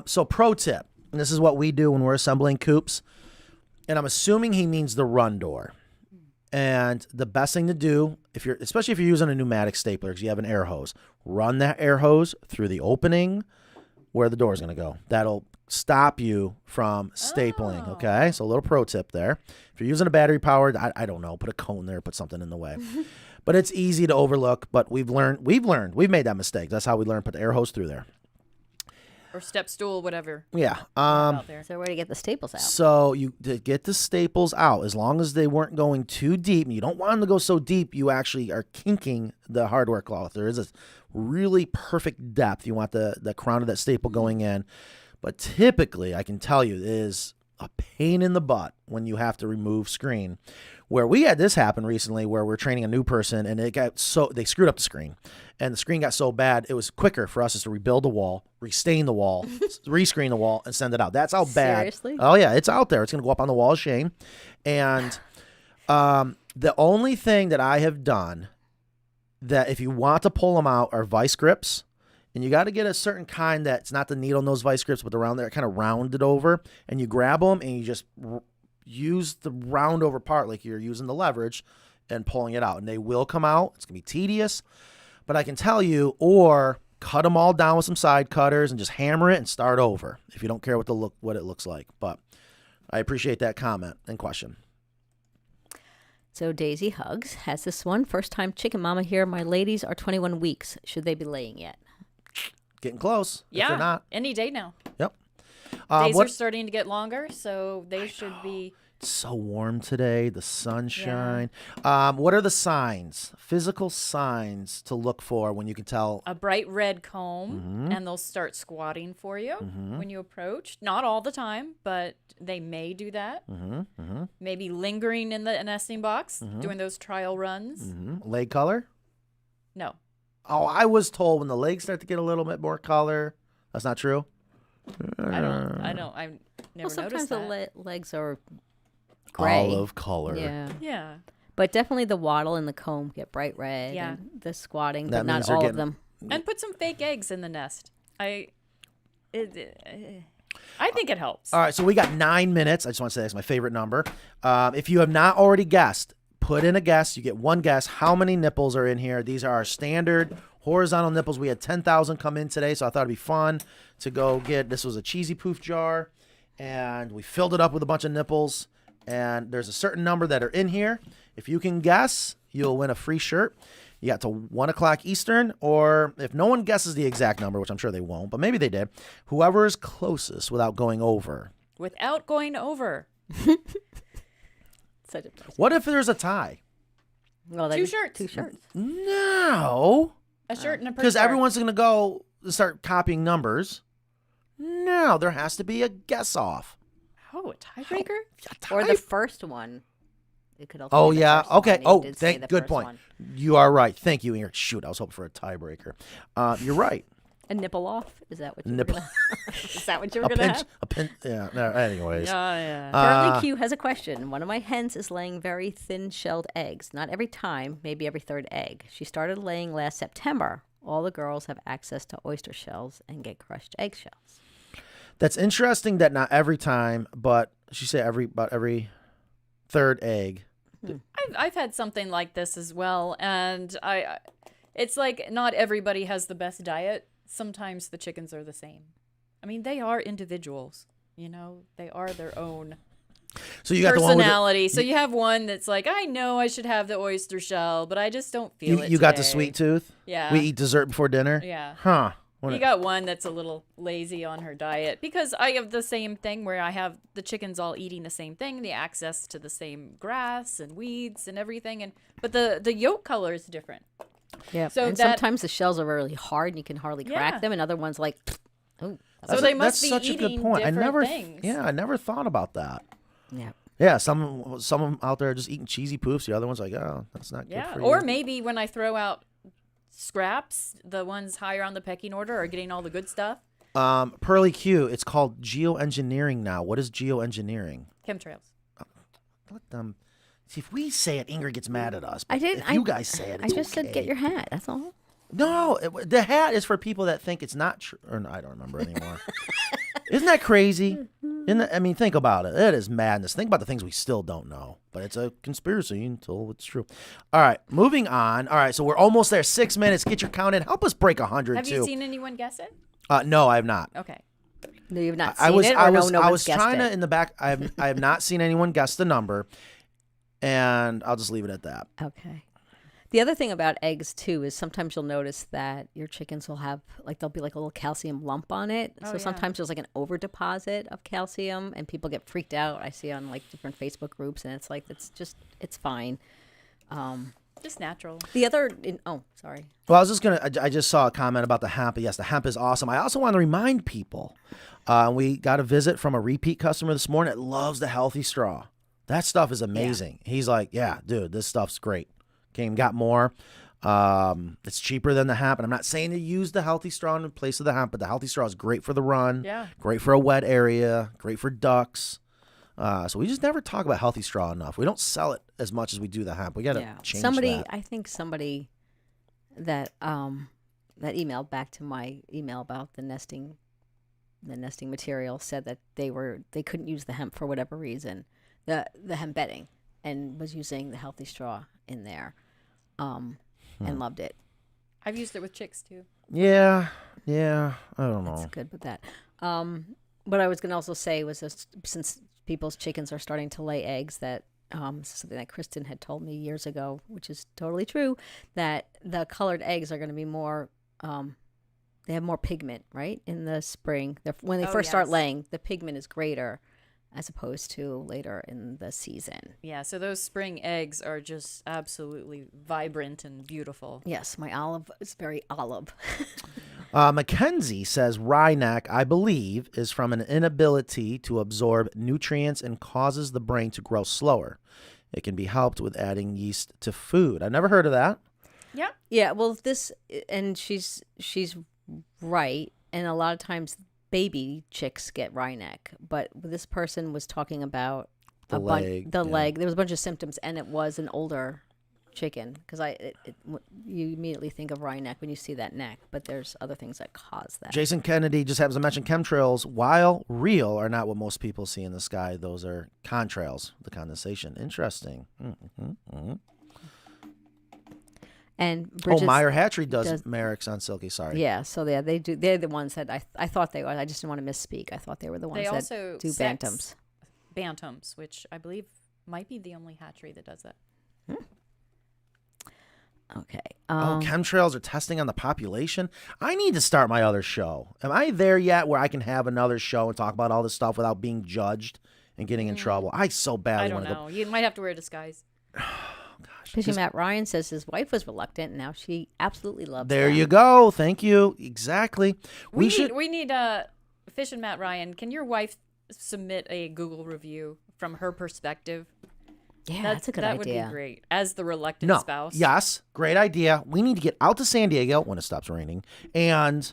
So pro tip, and this is what we do when we're assembling coops, and I'm assuming he means the run door. And the best thing to do, especially if you're using a pneumatic stapler, because you have an air hose, run that air hose through the opening where the door is going to go. That'll stop you from stapling. Okay, so a little pro tip there. If you're using a battery powered, I don't know, put a cone there, put something in the way. But it's easy to overlook. But we've made that mistake. That's how we learned. Put the air hose through there. Or step stool, whatever. Yeah. So where to get the staples out? So to get the staples out, as long as they weren't going too deep, and you don't want them to go so deep, you actually are kinking the hardware cloth. There is a really perfect depth. You want the crown of that staple going in. But typically, I can tell you, is a pain in the butt when you have to remove screen. Where we had this happen recently where we're training a new person and they screwed up the screen. And the screen got so bad, it was quicker for us just to rebuild the wall, restain the wall, rescreen the wall, and send it out. That's how bad. Seriously? Oh, yeah. It's out there. It's going to go up on the wall of shame. And the only thing that I have done that if you want to pull them out are vice grips. And you got to get a certain kind that's not the needle nose vice grips, but around there kind of rounded over. And you grab them and you just use the round over part like you're using the leverage and pulling it out. And they will come out. It's going to be tedious. But I can tell you, or cut them all down with some side cutters and just hammer it and start over if you don't care what it looks like. But I appreciate that comment and question. So Daisy Hugs has this one. First time chicken mama here. My ladies are 21 weeks. Should they be laying yet? Getting close. Yeah, if they're not. any day now. Yep. Days are starting to get longer, so they should be. It's so warm today, the sunshine. Yeah. What are the signs, physical signs to look for when you can tell? A bright red comb, and they'll start squatting for you when you approach. Not all the time, but they may do that. Maybe lingering in the nesting box, doing those trial runs. Leg color? No. Oh, I was told when the legs start to get a little bit more color. That's not true? I don't. I've never Sometimes noticed that. the legs are gray. Olive color. Yeah. Yeah. But definitely the wattle and the comb get bright red. Yeah. And the squatting, That but means not they're all of getting- them. And put some fake eggs in the nest. I think it helps. All right, so we got 9 minutes. I just want to say that's my favorite number. If you have not already guessed, put in a guess. You get one guess. How many nipples are in here? These are our standard horizontal nipples. We had 10,000 come in today, so I thought it'd be fun to go get. This was a cheesy poof jar, and we filled it up with a bunch of nipples. And there's a certain number that are in here. If you can guess, you'll win a free shirt. You got to 1 o'clock Eastern, or if no one guesses the exact number, which I'm sure they won't, but maybe they did, whoever is closest without going over. Without going over. Such a What if there's a tie? well, Two shirts. 2 shirts. No. A shirt and a Because purse. everyone's going to go start copying numbers. No, there has to be a guess off. Oh, a tiebreaker? Or the first one. It could also Oh, be the yeah. first one. Okay. You Oh, did say the good first point. one. You are right. Thank you, Ingrid. Shoot, I was hoping for a tiebreaker. You're right. A nipple off? Is that what you Nipple. were gonna Is that what you were A gonna pinch. have? A pinch. Yeah. No, anyways. Yeah. Currently, Q has a question. One of my hens is laying very thin-shelled eggs. Not every time, maybe every third egg. She started laying last September. All the girls have access to oyster shells and get crushed eggshells. That's interesting that not every time, but she said about every third egg. I've had something like this as well, and it's like not everybody has the best diet. Sometimes the chickens are the same. I mean, they are individuals. You know, they are their own So you got the one with personality. So you have one that's like, I know I should have the oyster shell, but I just don't feel it. you got the today." sweet tooth? Yeah. We eat dessert before dinner? Yeah. Huh. You got one that's a little lazy on her diet because I have the same thing where I have the chickens all eating the same thing, the access to the same grass and weeds and everything, but the yolk color is different. Yeah. So and that- sometimes the shells are really hard and you can hardly crack Yeah. them, and other ones like, oh. So they must That's be such a eating good point. different things. I never thought about that. Yeah. Yeah, some out there are just eating cheesy poofs. The other one's like, oh, that's not good for you. Or maybe when I throw out scraps, the ones higher on the pecking order are getting all the good stuff. Pearly Q, it's called geoengineering now. What is geoengineering? Chemtrails. Let them. See, if we say it, Ingrid gets mad at us. I But didn't. If you guys say it, I it's just said okay. get your hat. That's all. No, the hat is for people that think it's not true. Or no, I don't remember anymore. Isn't that crazy? I mean, think about it. It is madness. Think about the things we still don't know. But it's a conspiracy until it's true. All right, moving on. All right, so we're almost there. 6 minutes. Get your count in. Help us break 100 Have too. you seen anyone guess it? No, I have not. Okay. No, you've not I seen was it, or I no, was no I one's was guessed trying to it? in the back. I have not seen anyone guess the number, and I'll just leave it at that. Okay. The other thing about eggs too is sometimes you'll notice that your chickens will have there'll be like a little calcium lump on it. Oh, So yeah. sometimes there's like an over deposit of calcium and people get freaked out. I see on like different Facebook groups and it's like it's fine. Just natural. The other, sorry. Well, I just saw a comment about the hemp. Yes, the hemp is awesome. I also want to remind people, we got a visit from a repeat customer this morning that loves the healthy straw. That stuff is amazing. Yeah. He's like, yeah, dude, this stuff's great. Got more. It's cheaper than the hemp. And I'm not saying to use the healthy straw in place of the hemp, but the healthy straw is great for the run. Yeah. Great for a wet area. Great for ducks. So we just never talk about healthy straw enough. We don't sell it as much as we do the hemp. We got to change that. I think somebody that that emailed back to my email about the nesting material said that they couldn't use the hemp for whatever reason, the hemp bedding, and was using the healthy straw in there, and loved it. I've used it with chicks too. Yeah, I don't know. That's good with that. What I was going to also say was this, since people's chickens are starting to lay eggs, that something that Kristen had told me years ago, which is totally true, that the colored eggs are going to be more, they have more pigment, right? In the spring. When they first start laying, the pigment is greater as opposed to later in the season. Yeah, so those spring eggs are just absolutely vibrant and beautiful. Yes, my olive is very olive. Mackenzie says rye neck, I believe, is from an inability to absorb nutrients and causes the brain to grow slower. It can be helped with adding yeast to food. I've never heard of that. Yeah. Yeah, well, she's right. And a lot of times baby chicks get wry neck. But this person was talking about the leg. There was a bunch of symptoms, and it was an older chicken, because you immediately think of wry neck when you see that neck, but there's other things that cause that. Jason Kennedy just happens to mention chemtrails, while real, are not what most people see in the sky. Those are contrails, the condensation. Interesting. And Bridges Meyer Hatchery does Merrick's on Silky. Sorry. Yeah, so they do. They're the ones that I thought they were. I just didn't want to misspeak. I thought they were the ones that do bantams. Bantams, which I believe might be the only hatchery that does that. Okay. Chemtrails are testing on the population. I need to start my other show. Am I there yet where I can have another show and talk about all this stuff without being judged and getting in trouble? I so badly want to go. You might have to wear a disguise. Fishing Matt Ryan says his wife was reluctant, and now she absolutely loves There them. you go. Thank you. Exactly. We need Fishing Matt Ryan. Can your wife submit a Google review from her perspective? Yeah, that's a good idea. That would be great. As the reluctant spouse. Yes, great idea. We need to get out to San Diego when it stops raining and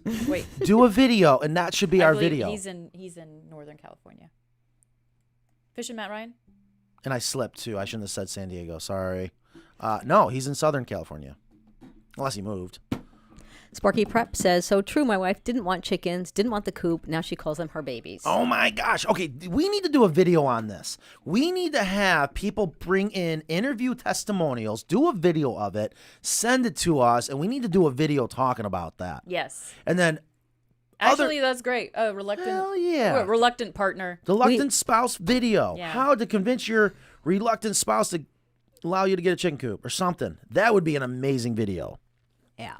do a video, and that should be our video. He's in Northern California. Fishing Matt Ryan? And I slipped too. I shouldn't have said San Diego. Sorry. No, he's in Southern California. Unless he moved. Sparky Prep says, so true, my wife didn't want chickens, didn't want the coop. Now she calls them her babies. Oh, my gosh. Okay, we need to do a video on this. We need to have people bring in interview testimonials, do a video of it, send it to us, and we need to do a video talking about that. Yes. And then actually, that's great. Reluctant partner. Reluctant spouse video. Yeah. How to convince your reluctant spouse to allow you to get a chicken coop or something. That would be an amazing video. Yeah.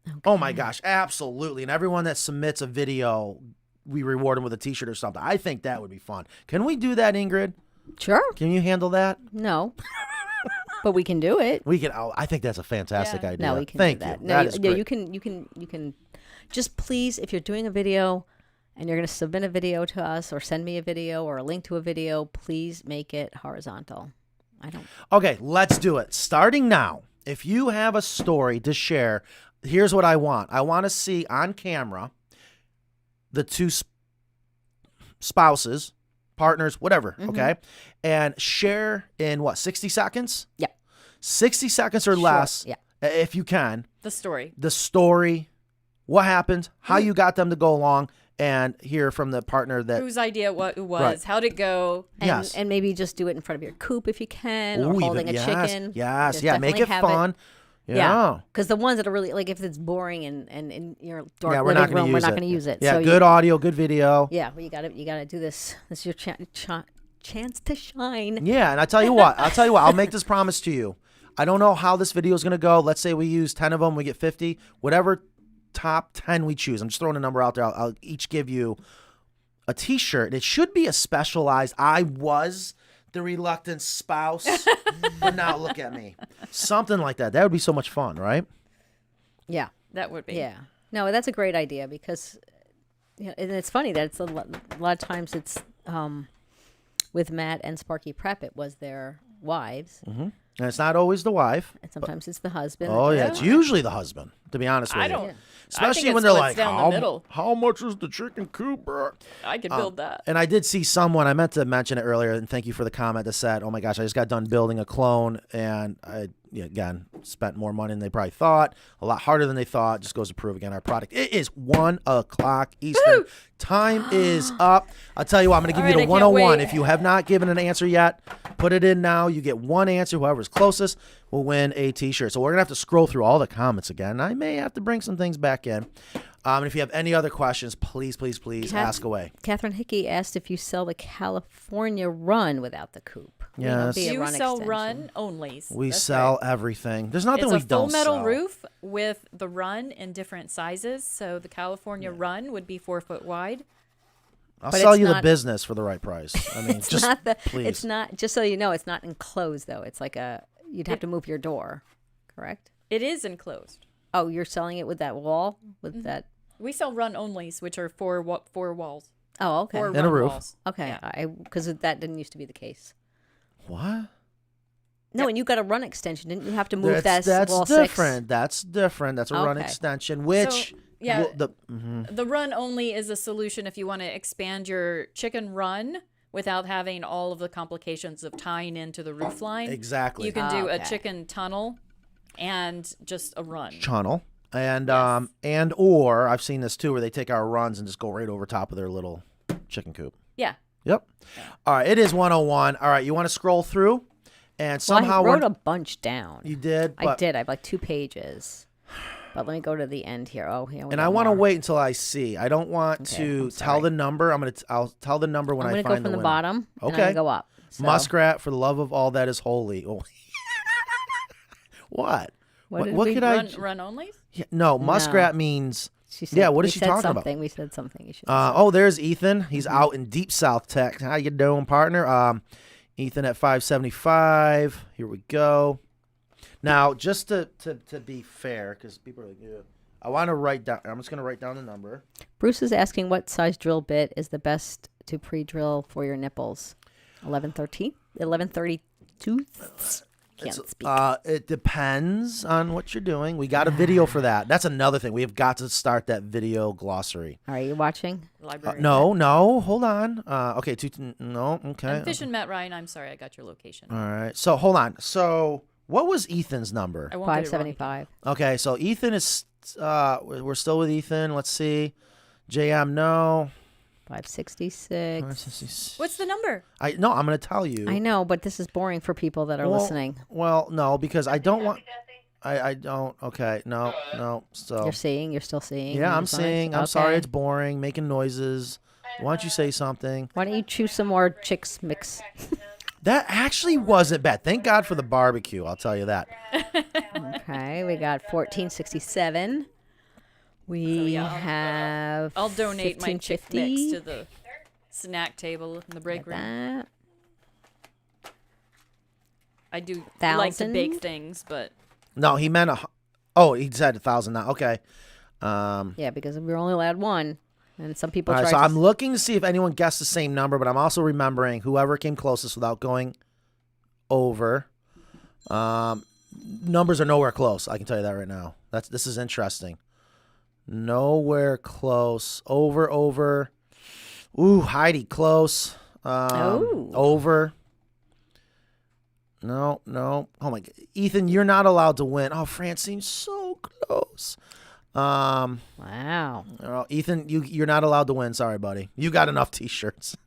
Okay. Oh my gosh, absolutely. And everyone that submits a video, we reward them with a t-shirt or something. I think that would be fun. Can we do that, Ingrid? Sure. Can you handle that? No. But we can do it. We can. I think that's a fantastic idea. No, we can Thank do that. You. No, that is great. You can just please, if you're doing a video and you're going to submit a video to us or send me a video or a link to a video, please make it horizontal. Okay, let's do it. Starting now, if you have a story to share, here's what I want. I want to see on camera the two spouses, partners, whatever, okay? And share in 60 seconds? Yeah. 60 seconds or less, if you can. The story, what happened, how you got them to go along, and hear from the partner that whose idea it was, how'd it go, and maybe just do it in front of your coop if you can, or holding a chicken. Yes, make it fun. Yeah, because the ones that are really like if it's boring and in your dark living room, we're not going to use it. Yeah, so good audio, good video. Yeah, well, you got to do this. This is your chance to shine. Yeah, and I tell you what, I'll make this promise to you. I don't know how this video is going to go. Let's say we use 10 of them, we get 50, whatever top 10 we choose. I'm just throwing a number out there. I'll each give you a t-shirt. It should be a specialized I was the reluctant spouse. But now look at me. Something like that. That would be so much fun, right? Yeah. That would be. Yeah. No, that's a great idea because, and it's funny that it's a lot of times it's with Matt and Sparky Prep, it was their wives. Mm-hmm. And it's not always the wife. And sometimes it's the husband. Oh, yeah. It's usually the husband, to be honest with you. don't. Especially I think when it they're splits like, down the middle. how much is the chicken coop, bro? I could build that. And I did see someone, I meant to mention it earlier, and thank you for the comment that said, oh my gosh, I just got done building a clone, and I, again, spent more money than they probably thought, a lot harder than they thought. Just goes to prove again our product. It is 1 o'clock Eastern. Woo! Time is up. I'll tell you what, I'm going to give All you right, the I can't 101. wait. If you have not given an answer yet, put it in now. You get one answer. Whoever's closest will win a t-shirt. So we're going to have to scroll through all the comments again. I may have to bring some things back in. And if you have any other questions, please ask away. Catherine Hickey asked if you sell the California run without the coop. Yes. Be a You run sell extension. run onlys. We That's sell right. everything. There's nothing It's we a full don't metal sell. roof with the run in different sizes. So the California run would be 4 foot wide. I'll But sell it's you the not- business for the right price. I mean, just please. It's not, just so you know, it's not enclosed though. It's like you'd have to move your door, correct? It is enclosed. Oh, you're selling it with that wall? With that? We sell run onlys, which are four walls. Oh, okay. Four And a run roof. walls. Okay. Yeah. Because that didn't used to be the case. What? No, and you got a run extension. Didn't you have to move That's wall different. That's different. That's a run Okay. extension, which... So, yeah, mhm. the run only is a solution if you want to expand your chicken run without having all of the complications of tying into the roof line. Exactly. You can do a Okay. chicken tunnel and just a run. Channel. And Yes. and or I've seen this too, where they take our runs and just go right over top of their little chicken coop. Yeah. Yep. All right, it is 101. All right, you want to scroll through, and Well, somehow I wrote a bunch down. you did. I but- did. I have like 2 pages. But let me go to the end here. Oh, here we And go. I want to more. wait until I see. I don't want Okay, to I'm tell sorry. the number. I'll tell the number when I'm I going to go find from the winner. bottom. And I'm Okay. going to go up. So, Muskrat, for the love of all that is holy. Oh. What? What did What we could Run onlys? Yeah, no, muskrat means. She said, Yeah, what is we she said talking something. about? We said something. You should Oh, there's Ethan. He's out in Deep South Tech. How you doing, partner? Ethan at 575. Here we go. Now, just to be fair, because people are like, yeah, I want to write down. I'm just going to write down the number. Bruce is asking what size drill bit is the best to pre-drill for your nipples. 1132. Can't speak. It depends on what you're doing. We got a video for that. That's another thing. We have got to start that video glossary. Are you watching? Library. No, hold on. Okay, no, okay. I'm fishing Matt Ryan. I'm sorry, I got your location. All right. So hold on. So what was Ethan's number? I won't get it wrong. 575. Okay, so Ethan is. We're still with Ethan. Let's see. JM, no. 566. What's the number? I'm going to tell you. I know, but this is boring for people that are listening. Well, no, because I don't want. I don't. Okay, no. So You're seeing? You're still seeing? yeah, I'm these lines? seeing. I'm sorry, Okay. it's boring, making noises. Why don't you say something? Why don't you choose some more Chicks Mix? That actually wasn't bad. Thank God for the barbecue. I'll tell you that. Okay, we got 1467. We have. I'll donate my chick 1550. mix to the snack table in the break room. That. I do like to 1,000? bake things, but No, he meant he said 1,000 now. Okay. Yeah, because we were only allowed one, and some people All right, tried so to I'm looking to see if anyone guessed the same number, but I'm also remembering whoever came closest without going over. Numbers are nowhere close. I can tell you that right now. This is interesting. Nowhere close. Over. Ooh, Heidi, close. Over. No. Oh my God. Ethan, you're not allowed to win. Oh, Francine's so close. Wow. Oh, Ethan, you're not allowed to win. Sorry, buddy. You got enough T-shirts.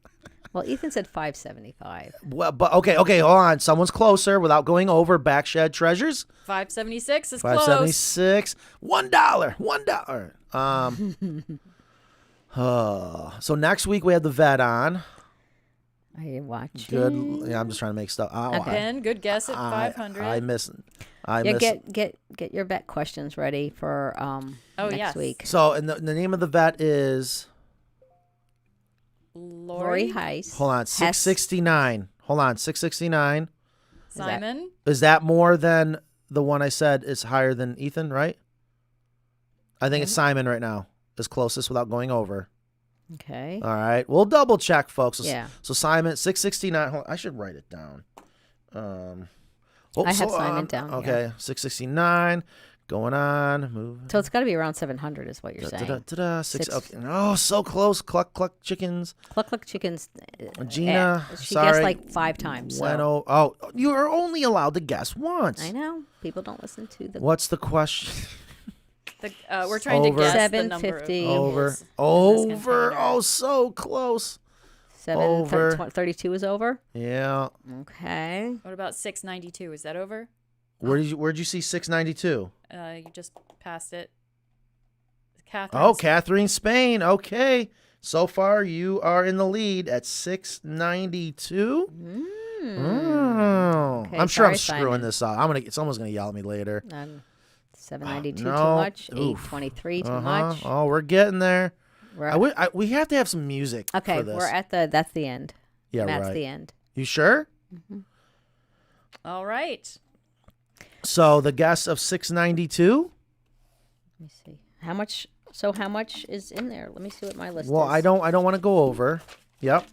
Well, Ethan said 575. Well, but okay, hold on. Someone's closer without going over. Backshed Treasures. 576 is close. 576. $1. So next week we have the vet on. Are you watching? Good. Yeah, I'm just trying to make stuff. Oh, Ben, good guess at 500. I miss. Get your vet questions ready for next yes. week. So, and the name of the vet is Lori Heiss. Hold on, 669. Hold on, 669. Simon. Is that more than the one I said is higher than Ethan, right? I think it's Simon right now is closest without going over. Okay. All right. We'll double check, folks. Yeah. So Simon, 669. Hold on, I should write it down. I have Simon down here. Okay, 669. Going on. Moving. So it's got to be around 700 is what you're saying. Okay. Oh, so close. Cluck, cluck, chickens. Cluck Cluck Chickens. Gina, She sorry. guessed like 5 times. So. Oh, you are only allowed to guess once. I know. People don't listen to the... What's the question? We're trying to guess the number of 750. Over. Oh, so close. 32 is over? Yeah. Okay. What about 692? Is that over? Where'd you see 692? You just passed it. Catherine. Oh, Catherine Spain. Okay. So far, you are in the lead at 692. Oh. Okay, I'm sure I'm sorry, screwing Simon. this up. Someone's gonna yell at me later. 792 No. too much. Oof. 823 too much. Oh, we're getting there. We're We have to have some music. okay, for this. we're at that's the end. Yeah, That's right. the end. You sure? All right. So the guess of 692. Let me see. How much is in there? Let me see what my list Well, is. I don't want to go over. Yep.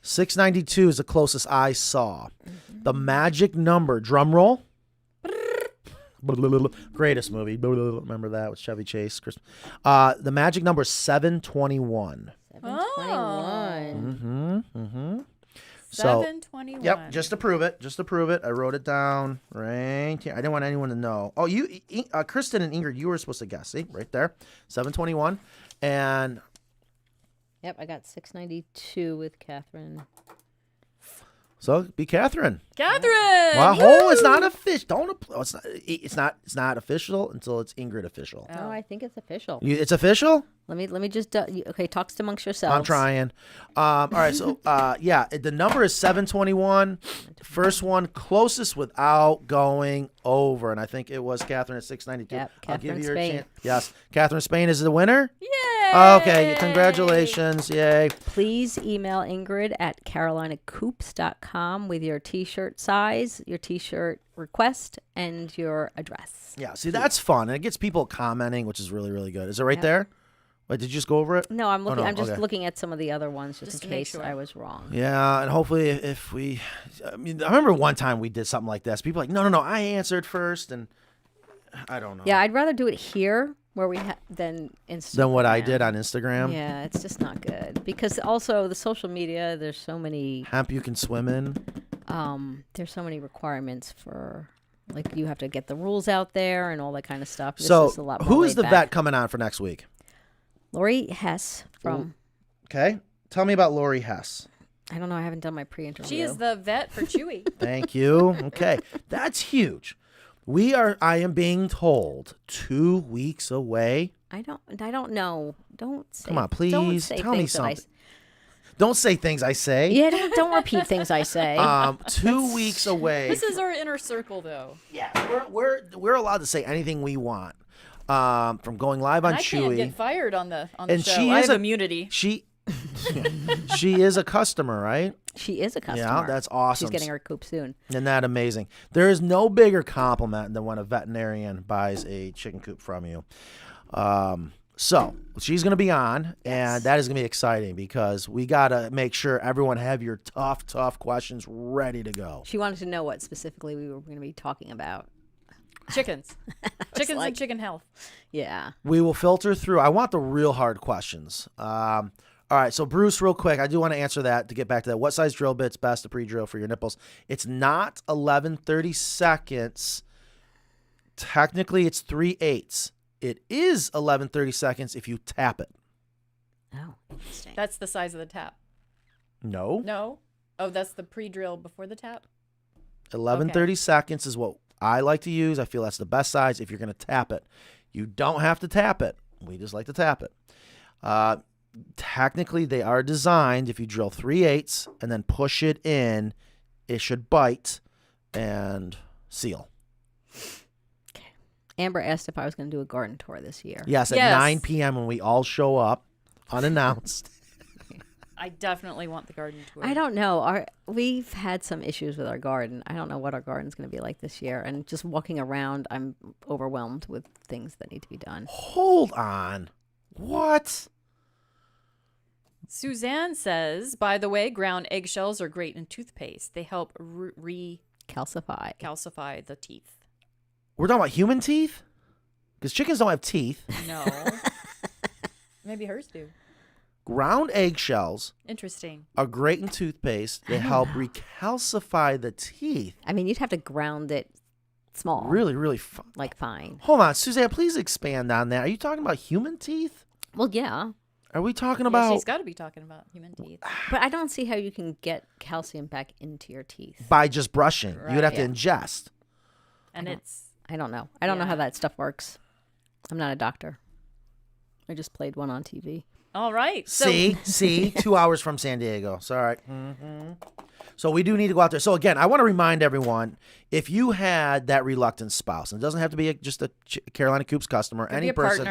692 is the closest I saw. The magic number, drum roll. Greatest movie. Remember that with Chevy Chase. The magic number is 721. 721. So, 721. yep, just to prove it. I wrote it down right here. I didn't want anyone to know. Oh, Kristen and Ingrid, you were supposed to guess. See, right there. 721. And Yep, I got 692 with Catherine. so be Catherine. Catherine. Well, oh, it's not official. It's not official until it's Ingrid official. Oh, I think it's official. It's official? Let me just okay, talks amongst yourselves. I'm trying. All right, so the number is 721. First one closest without going over, and I think it was Catherine at 692. Yep, I'll give Catherine you your Spain. chance. Yes, Catherine Spain is the winner. Yay! Okay, congratulations. Yay. Please email Ingrid at carolinacoops.com with your t-shirt size, your t-shirt request, and your address. Yeah, see, that's fun, and it gets people commenting, which is really, really good. Is it right there? Wait, did you just go over it? No, I'm looking. I'm just okay. looking at some of the other ones just Just in to make case sure. I was wrong. Yeah, and hopefully I remember one time we did something like this. People were like, no, I answered first, and I don't know. Yeah, I'd rather do it here where we than Instagram. Than what I did on Instagram. Yeah, it's just not good because also the social media. There's so many. Hemp you can swim in. There's so many requirements for. Like you have to get the rules out there and all that kind of stuff. This So is a lot more who is laid the back. vet coming on for next week? Lori Hess from. Okay, tell me about Lori Hess. I don't know. I haven't done my pre-interview. She is the vet for Chewy. Thank you. Okay, that's huge. I am being told 2 weeks away. I don't know. Don't say. Come on, please, don't say tell me things that I something. Don't say things I say. Yeah, don't repeat things I say. 2 weeks away. This is our inner circle, though. Yeah, we're allowed to say anything we want. From going live on I Chewy. can't get fired on the And show. she I is have a- immunity. She is a customer, right? She is a customer. Yeah, that's awesome. She's getting her coop soon. Isn't that amazing? There is no bigger compliment than when a veterinarian buys a chicken coop from you. So she's going to be on, and that is going to be exciting because we got to make sure everyone have your tough questions ready to go. She wanted to know what specifically we were going to be talking about. Chickens. Chickens and chicken health. Yeah. We will filter through. I want the real hard questions. All right, so Bruce, real quick, I do want to answer that to get back to that. What size drill bit's best to pre-drill for your nipples? It's not 11/30 seconds. Technically, it's 3/8. It is 11/30 seconds if you tap it. Oh, interesting. That's the size of the tap. No. No? Oh, that's the pre-drill before the tap? 11/30 seconds is what I like to use. I feel that's the best size if you're going to tap it. You don't have to tap it. We just like to tap it. Technically, they are designed, if you drill 3/8 and then push it in, it should bite and seal. Amber asked if I was going to do a garden tour this year. Yes, at 9 p.m. when we all show up, unannounced. I definitely want the garden tour. I don't know. We've had some issues with our garden. I don't know what our garden's going to be like this year. And just walking around, I'm overwhelmed with things that need to be done. Hold on. What? Suzanne says, by the way, ground eggshells are great in toothpaste. They help calcify the teeth. We're talking about human teeth? Because chickens don't have teeth. No. Maybe hers do. Ground eggshells Interesting. are great in toothpaste. They help recalcify the teeth. I mean, you'd have to ground it small. Really, really fine. Like fine. Hold on, Suzanne, please expand on that. Are you talking about human teeth? Well, yeah. Are we talking Yeah, about she's got to be talking about human teeth. But I don't see how you can get calcium back into your teeth. by just brushing? You would have Right. to ingest. And it's I don't know. I don't know Yeah. how that stuff works. I'm not a doctor. I just played one on TV. all right. So See, 2 hours from San Diego. Sorry. So we do need to go out there. So again, I want to remind everyone, if you had that reluctant spouse, and it doesn't have to be just a Carolina Coops customer, could any be a person,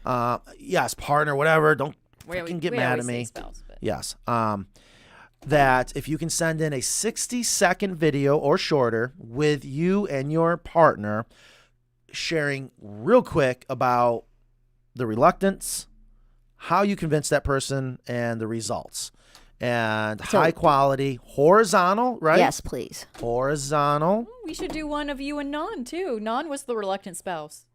partner. yes, partner, whatever. Don't We fucking get mad at always say me. spouse, but- Yes. That if you can send in a 60-second video or shorter with you and your partner sharing real quick about the reluctance, how you convince that person, and the results. And So- high quality, horizontal, right? Yes, please. Horizontal. We should do one of you and Non, too. Non was the reluctant spouse.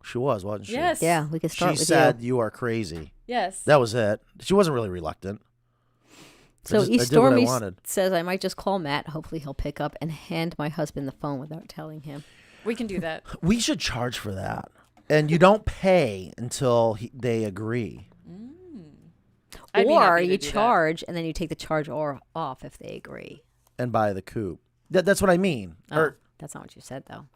She was, wasn't she? Yes. Yeah, we could start She with said you. you are crazy. Yes. That was it. She wasn't really reluctant. So I did what I Stormy wanted. says I might just call Matt. Hopefully he'll pick up and hand my husband the phone without telling him. We can do that. We should charge for that. And you don't pay until they agree. I'd be Or happy to you do that. charge and then you take the charge or off if they agree. And buy the coop. That's what I mean. Oh, that's not what you said, though.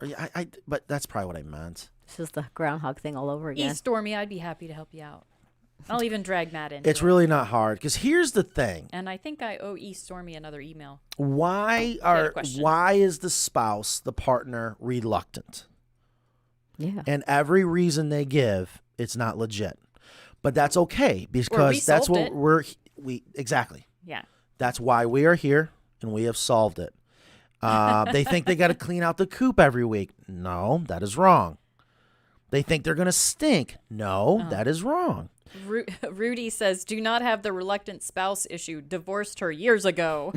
But that's probably what I meant. This is the Ground Hog thing all over again. Stormy, I'd be happy to help you out. I'll even drag Matt in. It's really not hard. Because here's the thing. And I think I owe Stormy another email. Why is the spouse, the partner, reluctant? Yeah. And every reason they give, it's not legit. But that's okay because that's solved what it. we exactly. Yeah. That's why we are here and we have solved it. They think they got to clean out the coop every week. No, that is wrong. They think they're going to stink. No, that is wrong. Rudy says, do not have the reluctant spouse issue. Divorced her years ago.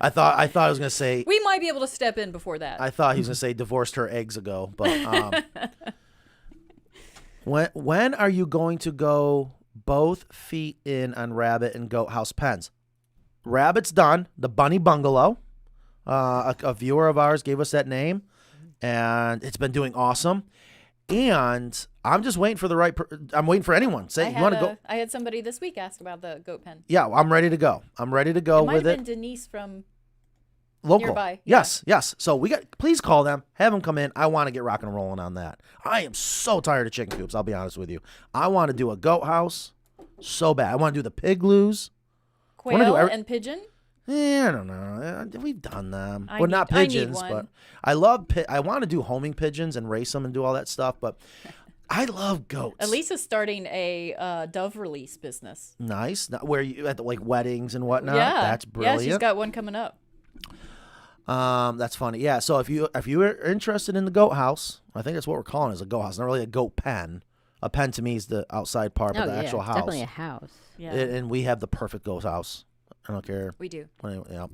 I thought I was going to say We might be able to step in before that. I thought he was going to say divorced her eggs ago, but when are you going to go both feet in on rabbit and goat house pens? Rabbit's done. The bunny bungalow. A viewer of ours gave us that name, and it's been doing awesome. And I'm just waiting for the right. I'm waiting for anyone. Say you want to go. I had somebody this week ask about the goat pen. Yeah, I'm ready to go. I'm ready to go It might with have it. been Denise from Local. nearby. Yes. So please call them. Have them come in. I want to get rocking and rolling on that. I am so tired of chicken coops. I'll be honest with you. I want to do a goat house so bad. I want to do the pig loos. Quail and pigeon. I don't know. We've done them. I Well, not need pigeons, one. but I love. I want to do homing pigeons and race them and do all that stuff. But I love goats. Elisa's starting a dove release business. Nice. Where you at like weddings and whatnot. Yeah, That's brilliant. Yeah, she's got one coming up. That's funny. Yeah. So if you are interested in the goat house, I think that's what we're calling it, is a goat house. Not really a goat pen. A pen to me is the outside part of the actual it's house. definitely a house. Yeah, And we have the perfect goat house. I don't care. we do. Yeah.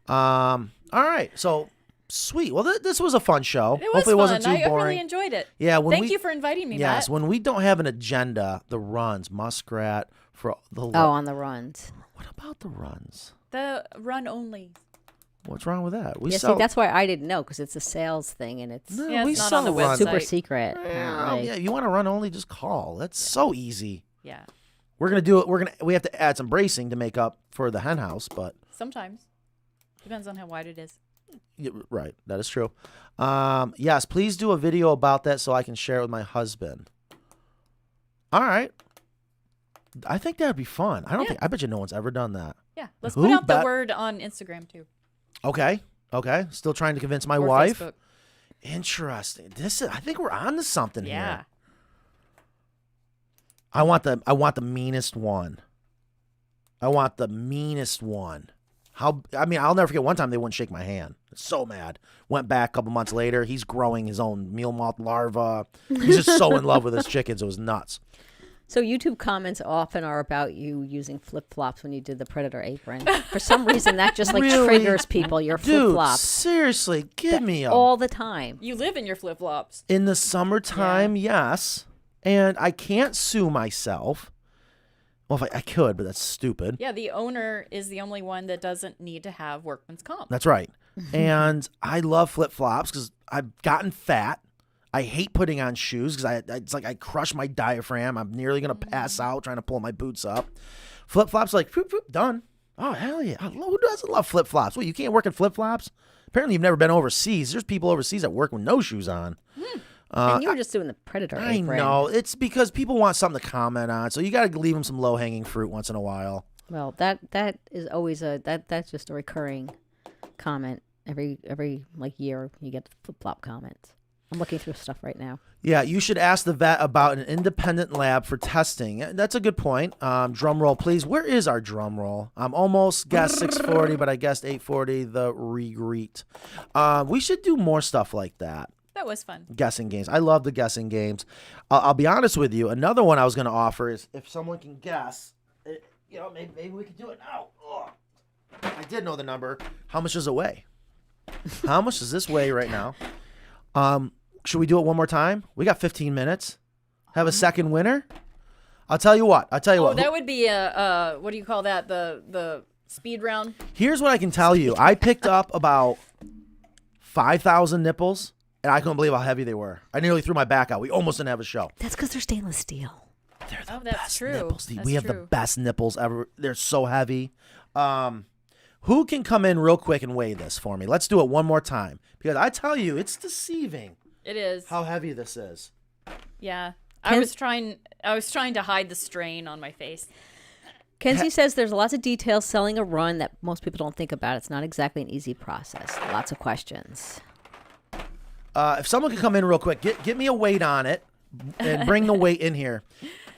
All right. So sweet. Well, this was a fun show. It was Hopefully, fun. it wasn't too I boring. really enjoyed it. Yeah. Thank you for inviting me, Yes. Matt. When we don't have an agenda, the runs, muskrat for the. On the runs. What about the runs? The run only. What's wrong with that? We Yeah, sell. see, that's why I didn't know, because it's a sales thing and it's No, Yeah, we it's not sell on the runs. website. super secret. Yeah, apparently. yeah. You want to run only? Just call. That's so easy. Yeah, We're gonna do it. We have to add some bracing to make up for the hen house, but sometimes. Depends on how wide it is. right, that is true. Yes, please do a video about that so I can share it with my husband. All right, I think that'd be fun. I bet you no one's ever done that. Yeah, let's Who put out the bet- word on Instagram too. Okay. Still trying to convince my Or wife. Facebook. Interesting. I think we're on to something Yeah. here. I want the meanest one. I want the meanest one. I'll never forget one time they wouldn't shake my hand. So mad. Went back a couple months later. He's growing his own meal moth larva. He's just so in love with his chickens. It was nuts. So YouTube comments often are about you using flip-flops when you did the Predator apron. For some reason, that just Really? triggers people. Your flip-flops. Seriously, give me a... all the time. You live in your flip flops. In the summertime, yes. And I can't sue myself. Well, if I could, but that's stupid. Yeah, the owner is the only one that doesn't need to have workman's comp. That's right. And I love flip-flops because I've gotten fat. I hate putting on shoes because it's like I crush my diaphragm. I'm nearly going to pass out trying to pull my boots up. Flip-flops like, whoop, whoop, done. Oh, hell yeah. Who doesn't love flip-flops? Well, you can't work in flip-flops? Apparently you've never been overseas. There's people overseas that work with no shoes on. And you were just doing the Predator apron. I know. It's because people want something to comment on, so you got to leave them some low-hanging fruit once in a while. Well, that is always that's just a recurring comment. Every year you get flip-flop comments. I'm looking through stuff right now. Yeah, you should ask the vet about an independent lab for testing. That's a good point. Drum roll, please. Where is our drum roll? I'm almost guessed 640, but I guessed 840, the regreet. We should do more stuff like that. That was fun. Guessing games. I love the guessing games. I'll be honest with you. Another one I was going to offer is if someone can guess, maybe we could do it now. Ugh. I did know the number. How much does it weigh? How much does this weigh right now? Should we do it one more time? We got 15 minutes. Have a second winner? I'll tell you what. Oh, that would be a what do you call that? The speed round? Here's what I can tell you. I picked up about 5,000 nipples, and I couldn't believe how heavy they were. I nearly threw my back out. We almost didn't have a show. That's because they're stainless steel. They're the that's best true. nipples. That's We have the true. best nipples ever. They're so heavy. Who can come in real quick and weigh this for me? Let's do it one more time. Because I tell you, it's deceiving It is. how heavy this is. Yeah. I was trying to hide the strain on my face. Kenzie says there's lots of details selling a run that most people don't think about. It's not exactly an easy process. Lots of questions. If someone can come in real quick, get me a weight on it and bring the weight in here.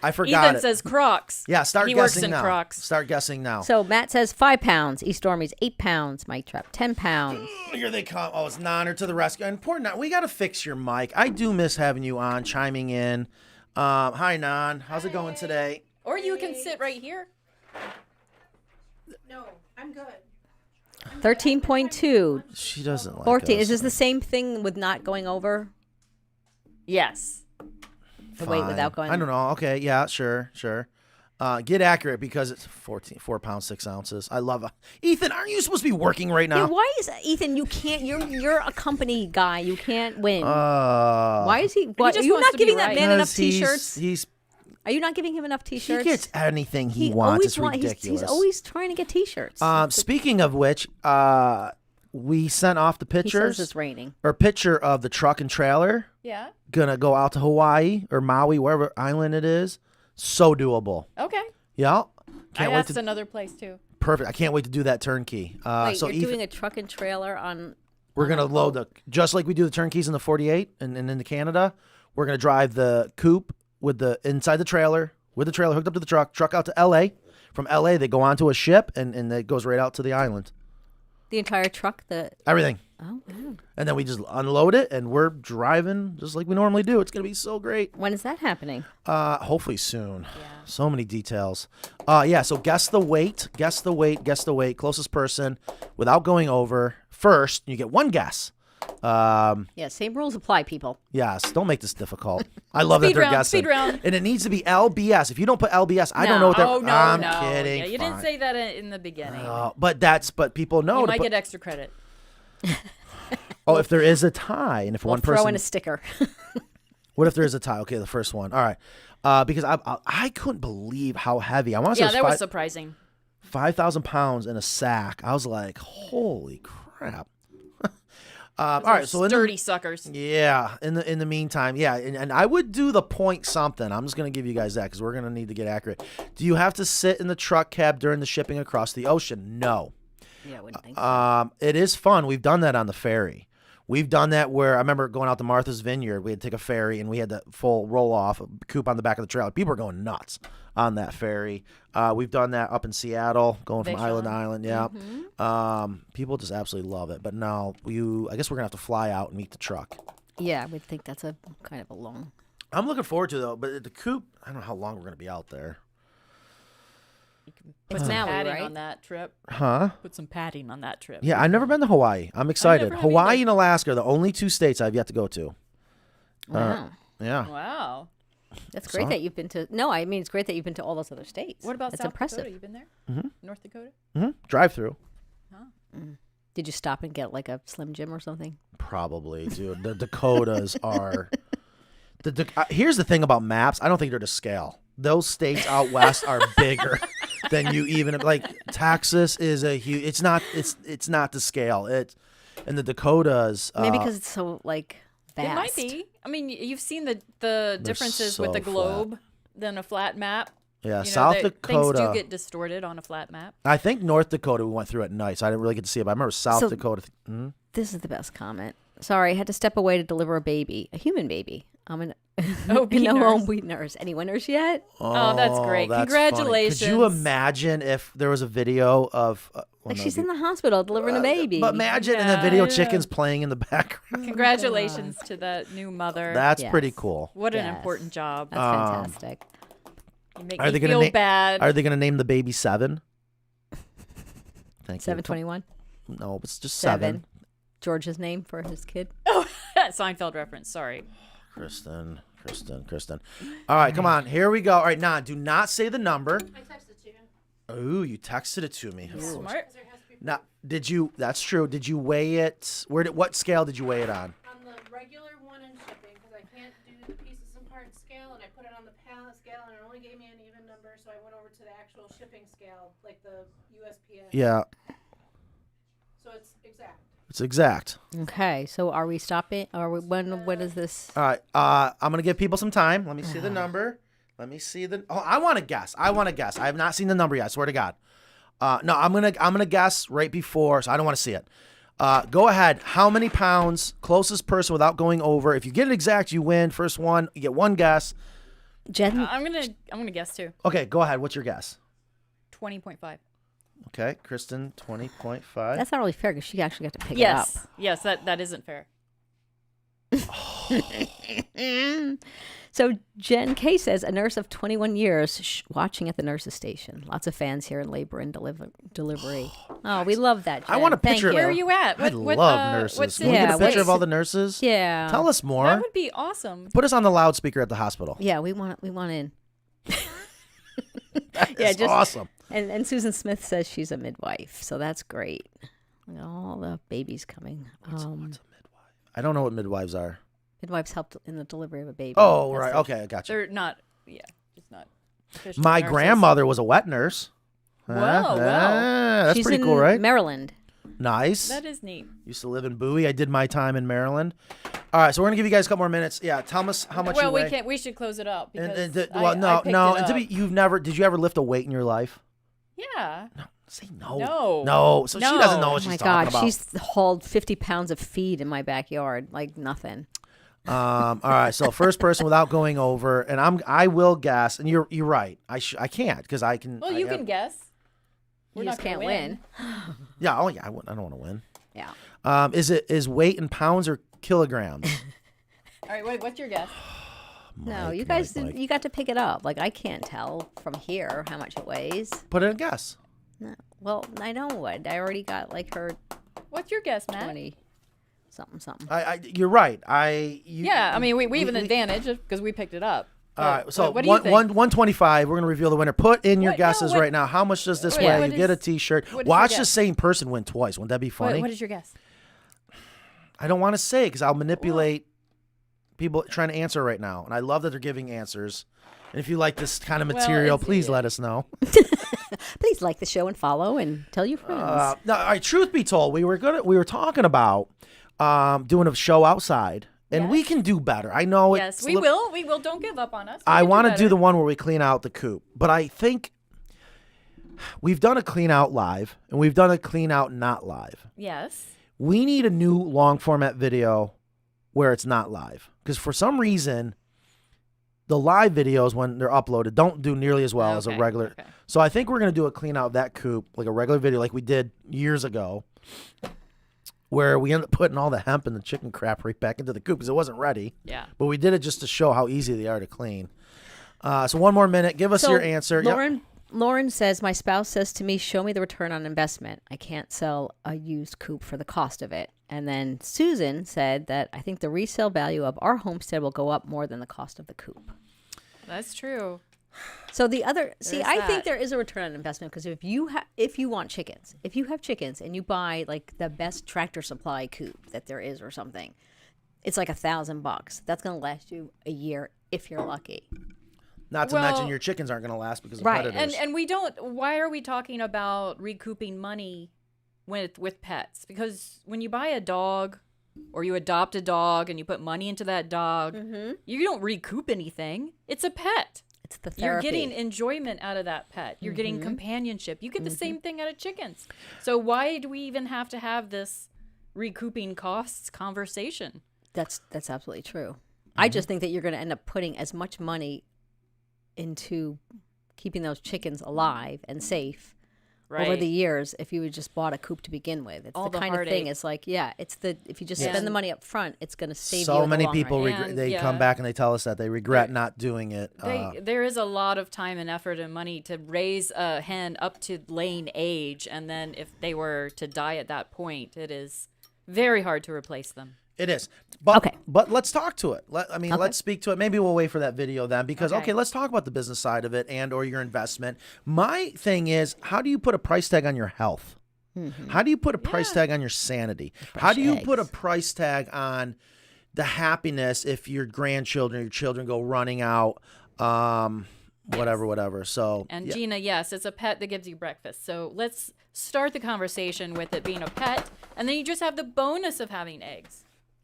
I forgot Ethan it. says Crocs. Yeah, start he guessing works in now. Crocs. Start guessing now. So Matt says 5 pounds. East Dormy's 8 pounds. Mike Trap 10 pounds. Here they come. Oh, it's Nonner to the rescue. And poor Nan, we got to fix your mic. I do miss having you on, chiming in. Hi, Nan. How's it going today? Or you can sit right here. No, I'm good. 13.2. She doesn't like 14. us. Is this the same thing with not going over Yes. the weight Fine. without going I don't know. Okay, yeah, sure. Get accurate because it's 4 pounds 6 ounces. I love it. Ethan, aren't you supposed to be working right now? Yeah, why is Ethan? You can't. You're a company guy. You can't win. Why Why is he? What, are just you wants not to be giving that right. man enough T-shirts? He's Are you not giving him enough he T-shirts? gets anything he wants. It's ridiculous. He's always trying to get T-shirts. Speaking of which, we sent off the he pictures says it's raining. or picture of the truck and trailer. Yeah. Gonna go out to Hawaii or Maui, wherever island it is. So doable. Okay. Yeah. I Can't wait asked to. another place too. Perfect. I can't wait to do that turnkey. Wait, so you're Ethan, doing a truck and trailer on? we're gonna load the just like we do the turnkeys in the 48 and into Canada. We're gonna drive the coop with the inside the trailer with the trailer hooked up to the truck out to LA. From LA, they go onto a ship and it goes right out to the island. The entire truck. Everything. Oh, wow. And then we just unload it and we're driving just like we normally do. It's gonna be so great. When is that happening? Hopefully soon. Yeah. So many details. Yeah, so guess the weight. Closest person without going over first. You get one guess. Yeah, same rules apply, people. Yes, don't make this difficult. I love that they're guessing. Speed round. And it needs to be LBS. If you don't put LBS, I don't know what they're. Oh no, I'm no. kidding. Yeah, you didn't Fine. say that in the beginning. But people know. You to might put- get extra credit. oh, if there is a tie, and if We'll one throw person. in a sticker. What if there is a tie? Okay, the first one. All right. Because I couldn't believe how heavy. I want to Yeah, say that was surprising. 5,000 pounds in a sack. I was like, holy crap. All right, so Sturdy suckers. yeah, in the meantime, yeah, and I would do the point something. I'm just gonna give you guys that because we're gonna need to get accurate. Do you have to sit in the truck cab during the shipping across the ocean? No. Yeah, I wouldn't think so. It is fun. We've done that on the ferry. We've done that where I remember going out to Martha's Vineyard. We had to take a ferry and we had the full roll off coop on the back of the trailer. People were going nuts on that ferry. We've done that up in Seattle, going from island to island. Yeah. People just absolutely love it. But now I guess we're gonna have to fly out and meet the truck. Yeah, I would think that's a kind of a long. I'm looking forward to it, though. But at the coop, I don't know how long we're gonna be out there. Put some padding on that trip. Huh? Put some padding on that trip. Yeah, I've never been to Hawaii. I'm excited. have Hawaii either. and Alaska are the only 2 states I've yet to go to. Wow. Yeah. Wow. That's great that you've been to. No, I mean it's great that you've been to all those other states. What about That's South impressive. Dakota? You been there? North Dakota? Drive through. Did you stop and get like a Slim Jim or something? Probably, dude. The Dakotas are. Here's the thing about maps. I don't think they're to scale. Those states out west are bigger than you even like. Texas is a huge. It's not. It's not to scale. And the Dakotas. Maybe because it's so like vast. It might be. I mean, you've seen the differences with the so globe than a flat map. Yeah, You know, South Dakota. Things do get distorted on a flat map. I think North Dakota we went through at night, so I didn't really get to see it. But I remember South Dakota. This is the best comment. Sorry, I had to step away to deliver a human baby. I'm an OB home wheat nurse. Any winners yet? Oh, that's great. That's Congratulations. funny. Could you imagine if there was a video of Like she's in the hospital delivering a baby. But imagine in the video chickens playing in the background. Congratulations to that new mother. That's pretty cool. What an important job. That's fantastic. You make Are they me gonna feel bad. Are they going to name the baby 7? Thank 721? you. No, it's just 7. George's name for his kid. Oh, Seinfeld reference. Sorry. Kristen. All right, come on. Here we go. All right, now do not say the number. I texted it to you. Ooh, you texted it to me. Ooh. Smart. Now, did you? That's true. Did you weigh it? What scale did you weigh it on? On the regular one in shipping, because I can't do the pieces and parts scale, and I put it on the pallet scale, and it only gave me an even number, so I went over to the actual shipping scale, like the USPS. Yeah. So it's exact. It's exact. Okay, so are we stopping? When is this? All right. I'm gonna give people some time. Let me see the number. Let me see the. Oh, I want to guess. I have not seen the number yet. I swear to God. No, I'm gonna guess right before, so I don't want to see it. Go ahead. How many pounds? Closest person without going over. If you get it exact, you win. First one, you get one guess. Jen, I'm gonna guess too. Okay, go ahead. What's your guess? 20.5. Okay, Kristen, 20.5. That's not really fair because she actually got to pick it up. Yes, that isn't fair. So Jen K says a nurse of 21 years watching at the nurse's station. Lots of fans here in labor and delivery. Oh, we love that. Jen. I want a Thank picture. you. Where are you at? I love nurses. Can we get a picture of all the nurses? Yeah. Tell us more. That would be awesome. Put us on the loudspeaker at the hospital. Yeah, we want in. That's awesome. And Susan Smith says she's a midwife, so that's great. All the babies coming. What's a midwife? I don't know what midwives are. Midwives help in the delivery of a baby. Oh, right. Okay, I got you. They're not. Yeah, just not. official My nurses. grandmother was a wet nurse. Wow, That's She's pretty in cool, right? Maryland. Nice. That is neat. Used to live in Bowie. I did my time in Maryland. All right, so we're gonna give you guys a couple more minutes. Yeah, tell us how much. Well, you we weigh. can't. We should close it up because Well, I no. picked it And to up. be, did you ever lift a weight in your life? Yeah. No. Say no. No. So she doesn't know what Oh my she's talking God, about. she's hauled 50 pounds of feed in my backyard like nothing. All right, so first person without going over, and I will guess, and you're right. I can't because I can. Well, you can guess. You We're just not gonna can't win. Yeah. Oh yeah. I don't want to win. Yeah. Is weight in pounds or kilograms? All right. What's your guess? No, you guys, you got to pick it up. Like I can't tell from here how much it weighs. Put in a guess. No. Well, I know what. I already got like her What's your guess, Matt? 20 something. You're right. Yeah. I mean, we have an advantage because we picked it up. All right, so what do you think? 125. We're gonna reveal the winner. Put in your What- no, guesses what- right now. How much does this Wait, weigh? what You get a is- T-shirt. what is Watch your the guess? same person win twice. Wouldn't that be funny? What is your guess? I don't want to say because I'll manipulate people trying to answer right now, and I love that they're giving answers. And if you like this kind of material, please let us know. Please like the show and follow and tell your friends. No, all right, truth be told, we were talking about doing a show outside, and we can do better. I know. Yes, we will. We will. Don't give up on us. I want to do the one where we clean out the coop, but I think we've done a clean out live, and we've done a clean out not live. Yes. we need a new long format video where it's not live. Because for some reason, the live videos, when they're uploaded, don't do nearly as well as a regular. Okay. So I think we're going to do a clean out of that coop, like a regular video like we did years ago, where we ended up putting all the hemp and the chicken crap right back into the coop because it wasn't ready. Yeah. But we did it just to show how easy they are to clean. So one more minute. Give us your answer. Lauren says, my spouse says to me, show me the return on investment. I can't sell a used coop for the cost of it. And then Susan said that I think the resale value of our homestead will go up more than the cost of the coop. That's true. So the other, I think that. there is a return on investment because if you want chickens, if you have chickens and you buy like the best Tractor Supply coop that there is or something, it's like $1,000. That's going to last you a year if you're lucky. Not to mention your chickens aren't going to last because of Right. predators. And we don't. Why are we talking about recouping money with pets? Because when you buy a dog or you adopt a dog and you put money into that dog, you don't recoup anything. It's a pet. It's the You're therapy. getting enjoyment out of that pet. You're getting companionship. You get the same thing out of chickens. So why do we even have to have this recouping costs conversation? That's absolutely true. I just think that you're going to end up putting as much money into keeping those chickens alive and safe over the years if you had just bought a coop to begin with. It's All the the kind of thing. heartache. It's like, if you just spend the money up front, it's going to save you so in many the long people run. regret. And, They yeah. come back and they tell us that they regret not doing it. There is a lot of time and effort and money to raise a hen up to laying age, and then if they were to die at that point, it is very hard to replace them. It is. But let's talk to it. Let's speak to it. Maybe we'll wait for that video then because, let's talk about the business side of it and or your investment. My thing is, how do you put a price tag on your health? How do you put a price tag on your sanity? How do you put a price tag on the happiness if your grandchildren, your children go running out, whatever. So And Gina, yes, it's a pet that gives you breakfast. So let's start the conversation with it being a pet, and then you just have the bonus of having eggs.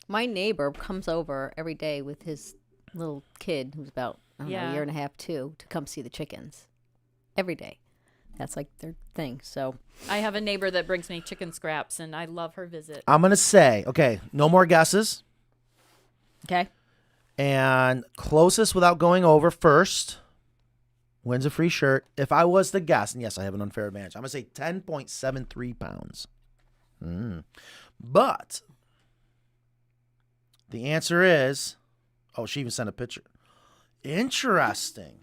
My neighbor comes over every day with his little kid who's about a year and a half, 2, to come see the chickens. Every day. That's like their thing. So I have a neighbor that brings me chicken scraps, and I love her visit. I'm going to say, no more guesses. Okay. And closest without going over first wins a free shirt. If I was to guess, and yes, I have an unfair advantage, I'm going to say 10.73 pounds. But the answer is, she even sent a picture. Interesting.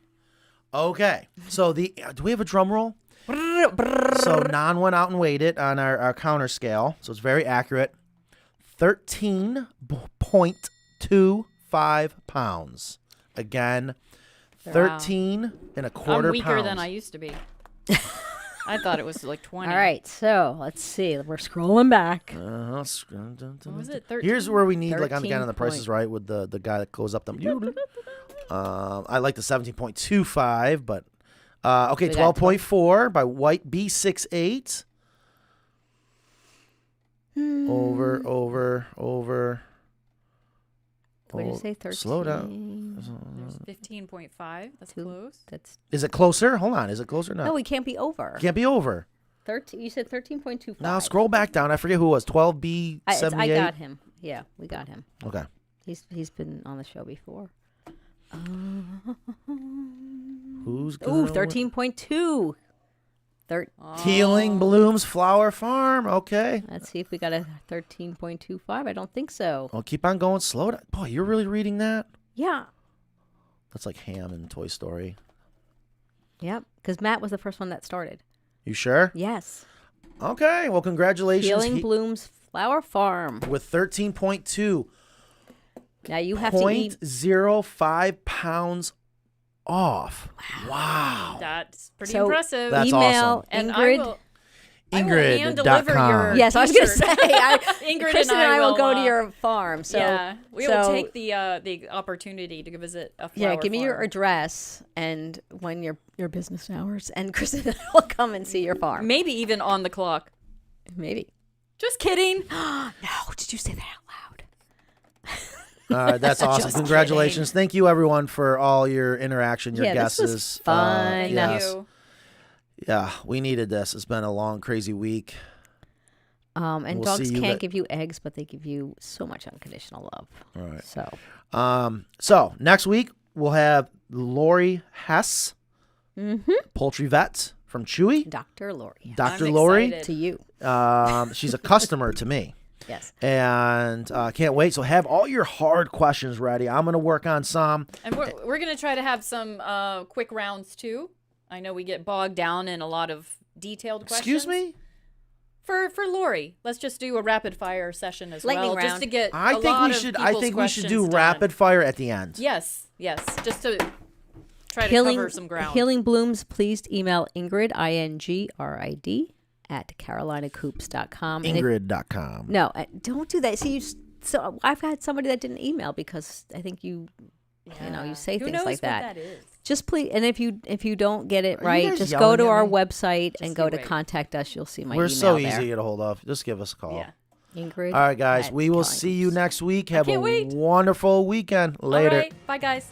Okay. So do we have a drum roll? So Nan went out and weighed it on our counter scale. So it's very accurate. 13.25 pounds. Again, 13 and a quarter I'm weaker pounds. than I used to be. I thought it was like 20. All right, so let's see. We're scrolling back. What was it? 13? Here's where we need, like, on 13 the Price is Right with the guy that goes up them. I like the 17.25, but okay, 12.4 by White B68. Over. What did you say? 13. Slow down. There's 15.5. That's close. Is it closer? Hold on. Is it closer? No, we can't be over. Can't be over. 13. You said 13.25. Now scroll back down. I forget who it was. 12B78. I got him. Yeah, we got him. Okay. He's been on the show before. Who's Ooh, 13.2. Healing Blooms Flower Farm. Okay. Let's see if we got a 13.25. I don't think so. Oh, keep on going. Slow down. Boy, you're really reading that? Yeah. That's like Ham in Toy Story. Yep, because Matt was the first one that started. You sure? Yes. Okay. Well, congratulations. Healing Blooms Flower Farm. With 13.2. Now you have to eat 0.05 pounds off. Wow. That's pretty impressive. That's email awesome. And Ingrid. Ingrid.com. Yes, I was going to say. Ingrid Kristen and I will go to your farm. So we will take the opportunity to visit a flower give me farm. your address and when your business hours, and Kristen and I will come and see your farm. Maybe even on the clock. Maybe. Just kidding. No, did you say that out loud? That's awesome. Congratulations. Thank you, everyone, for all your interaction, your guesses. This was fun. Yes. Yeah, we needed this. It's been a long, crazy week. And We'll dogs see you can't give you eggs, but they give you so much unconditional love. All right. So, Next week we'll have Lori Hess, poultry vet from Chewy. Dr. Lori. Dr. I'm Lori. excited. To you. She's a customer to me. Yes. And can't wait. So have all your hard questions ready. I'm going to work on some. And we're going to try to have some quick rounds too. I know we get bogged down in a lot of detailed questions. Excuse me? For Lori, let's just do a rapid fire session as Lightning well, round. just to get. I think we should do rapid fire at the end. Yes, just to try to cover some ground. Healing Blooms, please email Ingrid, INGRID, at carolinacoops.com. Ingrid.com. No, don't do that. See, so I've had somebody that didn't email because I think you say Who things knows like what that. is? Just please, and if you don't get it Are you right, guys just go yelling to at our me? website and go you to wait. contact us. You'll see my We're email so there. easy to get a hold of. Just give us a call. Yeah. Ingrid. All right, guys. at We will Caroline see you Coops. next week. Have a can't wait. wonderful weekend. Later. All right, bye guys.